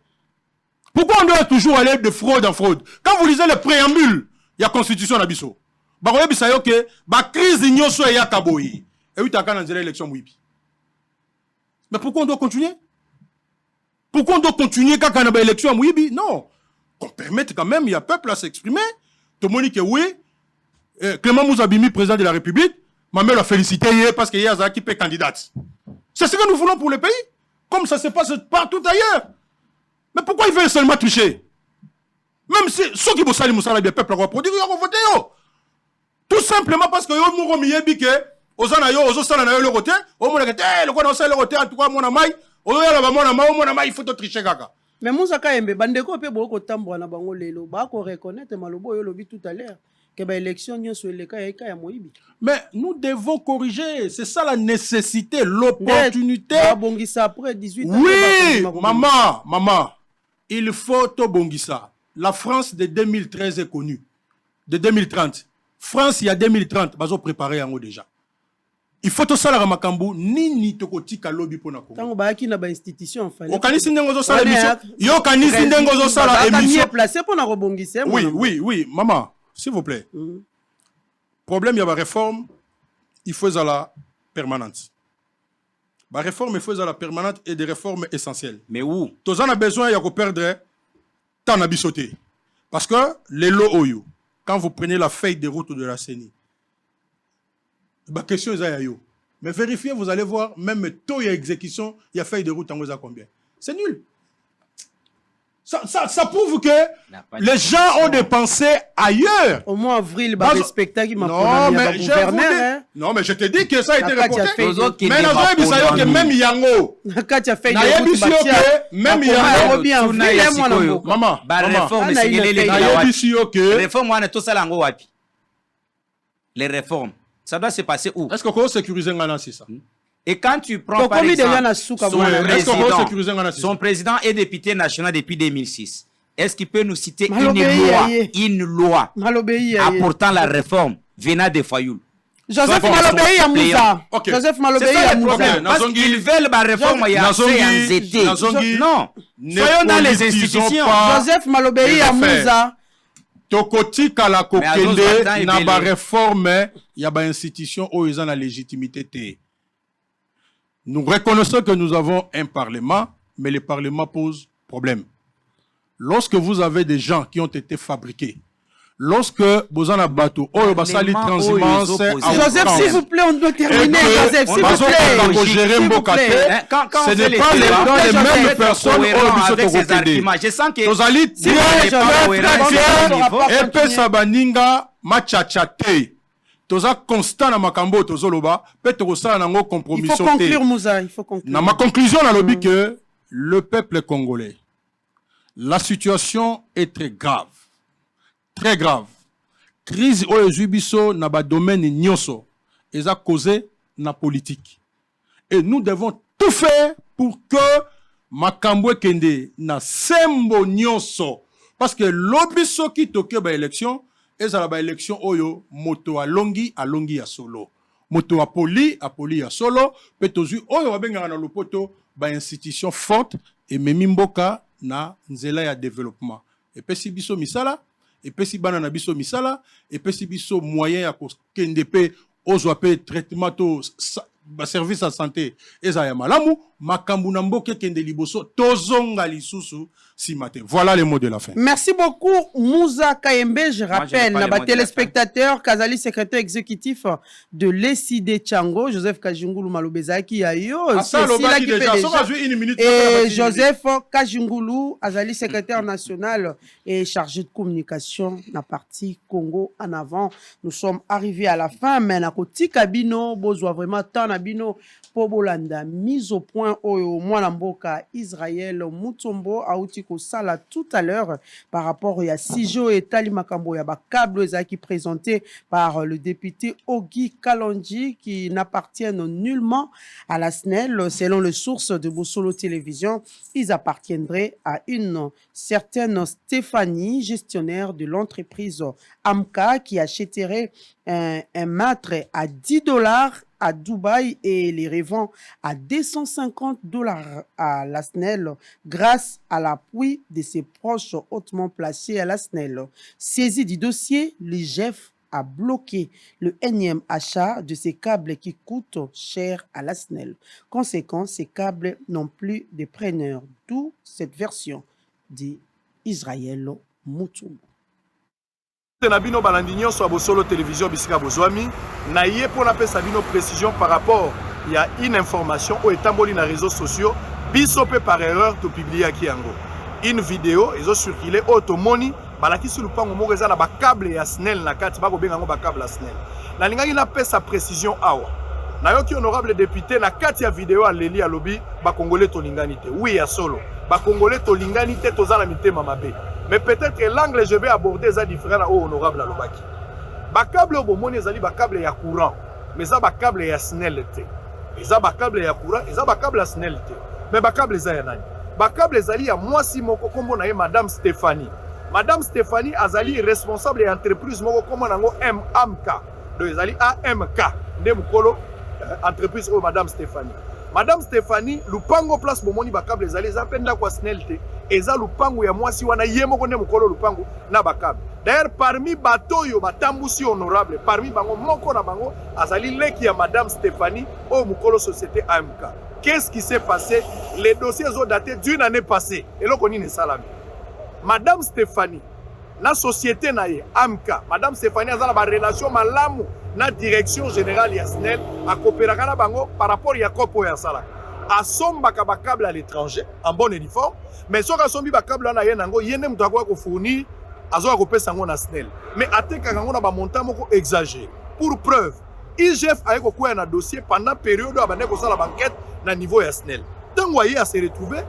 Pourquoi on doit toujours aller de fraude en fraude? Quand vous lisez le préambule, il y a constitution d'Abisso. Baroye bisayo que ba crise nyoso ya kaboyi. Et oui, tu as quand l'élection, oui. Mais pourquoi on doit continuer? Pourquoi on doit continuer quand on a l'élection, oui? Non. Qu'on permette quand même, il y a peuple à s'exprimer. Tout le monde dit que oui. Clément Mouzabimi, président de la République, ma mère l'a félicité hier parce qu'il y a Zaki qui est candidate. C'est ce que nous voulons pour le pays. Comme ça se passe partout ailleurs. Mais pourquoi ils veulent seulement tricher? Même si ceux qui bossent le peuple va produire, ils vont voter. Tout simplement parce que yo mouro miyebi ke ozana yo ozosala na yo le roté, o mona ke le ko na osala le roté en tout cas mona mai, o ya la ba mona mai il faut te tricher kaka. Mais Moussa Kayembe bandeko pe boko tambwa na bango lelo ba ko reconnaître malobo yo lobi tout à l'heure que ba élection nyonso eleka ya moyibi. Mais nous devons corriger, c'est ça la nécessité, l'opportunité. Ba bongisa après 18 ans. Oui, maman, il faut to bongisa. La France de 2013 est connue. De 2030. France, il y a 2030, ils ont préparé en haut déjà. Il faut tout ça la makambu ni tokotika lobby pour nako. Tango ba ki na ba institution fallait. Okanisi ndengo sala émission. Yo kanisi ndengo sala émission. Placé pour na rebongisa. Oui, maman, s'il vous plaît. Problème il y a la réforme, il faut la permanente. La réforme il faut la permanente et des réformes essentielles. Mais où? Tous on a besoin il y a perdre tant à bisoter. Parce que les lots oyo quand vous prenez la feuille de route de la CENI, la question est à yo. Mais vérifiez, vous allez voir, même taux et exécution, il y a feuille de route en combien. C'est nul. Ça prouve que les gens ont dépensé ailleurs. Au mois d'avril, il respecter qui m'a non, mais je te dis que ça a été reporté. Mais que même Yango. Même Yango. Maman. Les réformes. Ça doit se passer où? Est-ce qu'on peut sécuriser un c'est ça? Et quand tu prends par exemple son président est député national depuis 2006, est-ce qu'il peut nous citer une loi apportant la réforme venant de Fayoul? Joseph Malobéi à Moussa. Joseph Malobéi à Moussa. Parce qu'ils veulent la réforme, il y a non. Soyons dans les institutions. Joseph Malobéi à Moussa. Tokoti kala kokende na ba réforme ya ba institution où ils ont la légitimité. Nous reconnaissons que nous avons un parlement, mais le parlement pose problème. Lorsque vous avez des gens qui ont été fabriqués, lorsque vous en avez bateau, basali transhumance, Joseph, s'il vous plaît, on doit terminer. Joseph, s'il vous plaît. Ce n'est pas les mêmes personnes avec ces arguments. Je sens que vous allez dire et pe sabaninga machachate. Toza constant na makambo tozoloba, peut tosala nango compromission. Il faut conclure Moussa, il faut conclure. Na ma conclusion na lobi que le peuple congolais, la situation est très grave. Très grave. Crise oyo zubiso na ba domaine nyonso eza causé na politique. Et nous devons tout faire pour que makambo kende na sembo nyonso parce que lobiso ki toke ba élection ezala ba élection oyo moto alongi ya solo. Moto apoli ya solo pe tozui oyo babengaka na lopoto ba institution forte et memimboka na nzela ya développement. Et pe si biso misala et puis si bana na biso misala et puis si biso moyen ya kende pe ozwa pe traitement to service à santé eza ya malamu makambu na mboke kende liboso tozonga lisusu si matin. Voilà les mots de la fin. Merci beaucoup Moussa Kayembe. Je rappelle na téléspectateur Kazali secrétaire exécutif de l'ECD Tchango, Joseph Kajungulu Malobezaki ayo et Joseph Kajungulu Azali secrétaire national et chargé de communication na parti Congo en avant. Nous sommes arrivés à la fin mais na koti kabino bozwa vraiment tant na bino po bolanda mise au point oyo mwana mboka Israël Mutombo auti ko sala tout à l'heure par rapport à Sijo et Tali Makambo ya ba câble qui présenté par le député Ogi Kalonji qui n'appartiennent nullement à la SNEL selon les sources de Bosolo Télévision. Ils appartiendraient à une certaine Stéphanie, gestionnaire de l'entreprise Amka, qui achèterait un mâtre à $10 à Dubaï et les revend à $250 à la SNEL grâce à l'appui de ses proches hautement placés à la SNEL. Saisi du dossier, l'IGF a bloqué le énième achat de ces câbles qui coûtent cher à la SNEL. Conséquent, ces câbles n'ont plus de preneurs, d'où cette version d'Israël Moutoum. Na bino balandi nyonso abosolo télévision bisika bozwami na ye pona pesa bino précision par rapport il y a une information au etamboli na réseaux sociaux biso pe par erreur to publier ki yango une vidéo ezo circuler automoni balaki sur lupango moko eza na ba câble ya SNEL na kati bako benga ngo ba câble ya SNEL na lingaki na pesa précision awa na yoki honorable député na kati ya vidéo aleli alobi ba congolais to lingani te oui ya solo ba congolais to lingani te tozala mitema mabe. Mais peut-être que l'angle je vais aborder est différent au honorable à l'obaki. Ba câble au bomoni ezali ba câble ya courant, mais ça ba câble ya SNEL te. Eza ba câble ya courant, eza ba câble ya SNEL te. Mais ba câble za ya nani? Ba câble ezali ya mwasi moko kombo na ye Madame Stéphanie. Madame Stéphanie azali responsable ya entreprise moko kombo nango MAMK. Donc ezali AMK. Nde mukolo entreprise o Madame Stéphanie. Madame Stéphanie, lupango place bomoni ba câble ezali za penda kwa SNEL te. Eza lupango ya mwasi wana yemo konde mukolo lupango na ba câble. D'ailleurs parmi batoyo batambusi honorable, parmi bango moko na bango azali leki ya Madame Stéphanie au mukolo société AMK. Qu'est-ce qui s'est passé? Les dossiers ont daté d'une année passée. Et là, on est salami. Madame Stéphanie, la société na ye AMK, Madame Stéphanie a la relation malamu na direction générale ya SNEL a coopérer na bango par rapport ya kopo ya sala. A sombaka ba câble à l'étranger en bon uniforme, mais soka sombi ba câble na ye nango yene mutu akwa ko fournir azo akopesa ngo na SNEL. Mais ateka ngo na ba montant moko exagéré. Pour preuve, IGF a ko na dossier pendant période où abandé ko sala banquette na niveau ya SNEL. Tango aye a se retrouver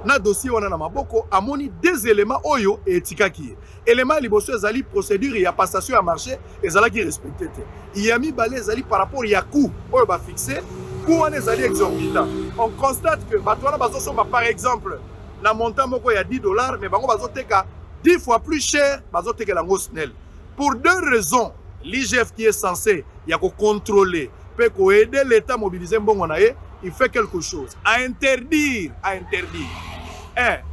na dossier wana na maboko amoni deux éléments oyo et etikaki. Élément liboso ezali procédure ya passation à marché ezala ki respecté te. Yami balé ezali par rapport ya coût oyo ba fixé, coût wana ezali exorbitant. On constate que batwana bazo somba par exemple na montant moko ya $10 mais bango bazo teka 10 fois plus cher bazo teka lango SNEL. Pour deux raisons, l'IGF qui est censé ya ko contrôler peut ko aider l'état mobiliser mbongo na ye, il fait quelque chose. À interdire.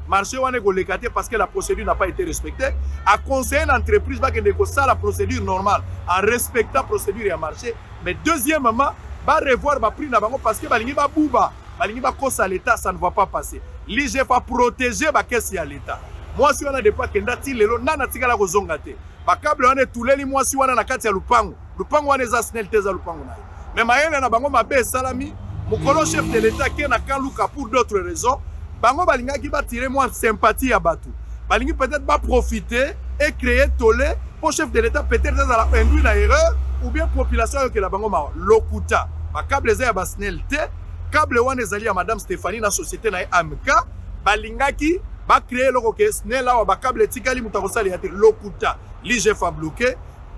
Marché wane go lekate parce que la procédure n'a pas été respectée. À conseiller une entreprise va que ça la procédure normale en respectant la procédure et à marché. Mais deuxièmement, va revoir ma prix na bango parce que balingi ba bouba, balingi ba kosa l'état, ça ne va pas passer. L'IGF va protéger ba caisse à l'état. Moi si on a des pas kenda ti lelo nana tika ko zonga te. Ba câble wane tuleli moi si wana na kati ya lupango. Lupango wane za SNEL te za lupango na. Mais mayele na bango mabe salami. Mukolo chef de l'état qui est na Kanluka pour d'autres raisons, bango balinga qui va tirer moins sympathie à Batou. Balingi peut-être va profiter et créer tollé pour chef de l'état peut-être dans la induit na erreur ou bien population que la bango ma lokuta. Ba câble za ya ba SNEL te, câble wana ezali ya Madame Stéphanie na société na AMK, balinga qui va créer loko ke SNEL la ba câble tikali mutakosali ya te lokuta. L'IGF a bloqué.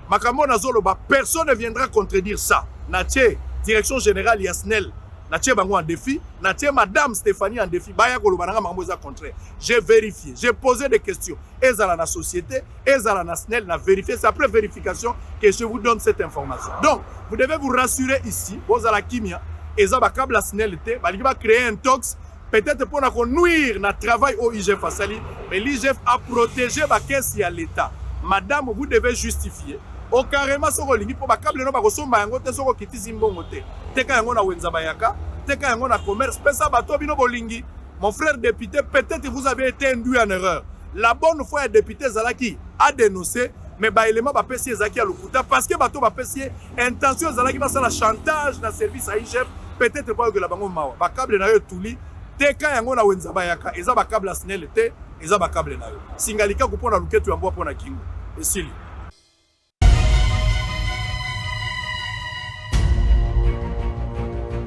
Makambo na zolo ba personne ne viendra contredire ça. Natie direction générale ya SNEL Natie bango en défi, natie Madame Stéphanie en défi. Baya kolobananga mambo za contraire. J'ai vérifié, j'ai posé des questions. Ezala na société, ezala na SNEL, na vérifié. C'est après vérification que je vous donne cette information. Donc, vous devez vous rassurer ici. Vous allez kimia, ezaba câble la SNEL te, bali va créer un tox. Peut-être pour nous nuire notre travail au IGF à Sali, mais l'IGF a protégé la caisse à l'État. Madame, vous devez justifier. Au carrément soko lingi po bakable no bakosomba yango te soko kiti zimbongo te teka yango na wenza bayaka teka yango na commerce pesa bato bino bolingi. Mon frère député, peut-être vous avez été induit en erreur. La bonne foi est député Zalaki a dénoncé mais ba élément ba pesi ezaki à lokuta parce que bato ba pesi intention Zalaki ba la chantage na service à IGF peut-être pas que la bango mawa bakable na yo tuli teka yango na wenza bayaka eza bakable SNEL te eza bakable na yo singalika kupona luketu yango pona kingo esili.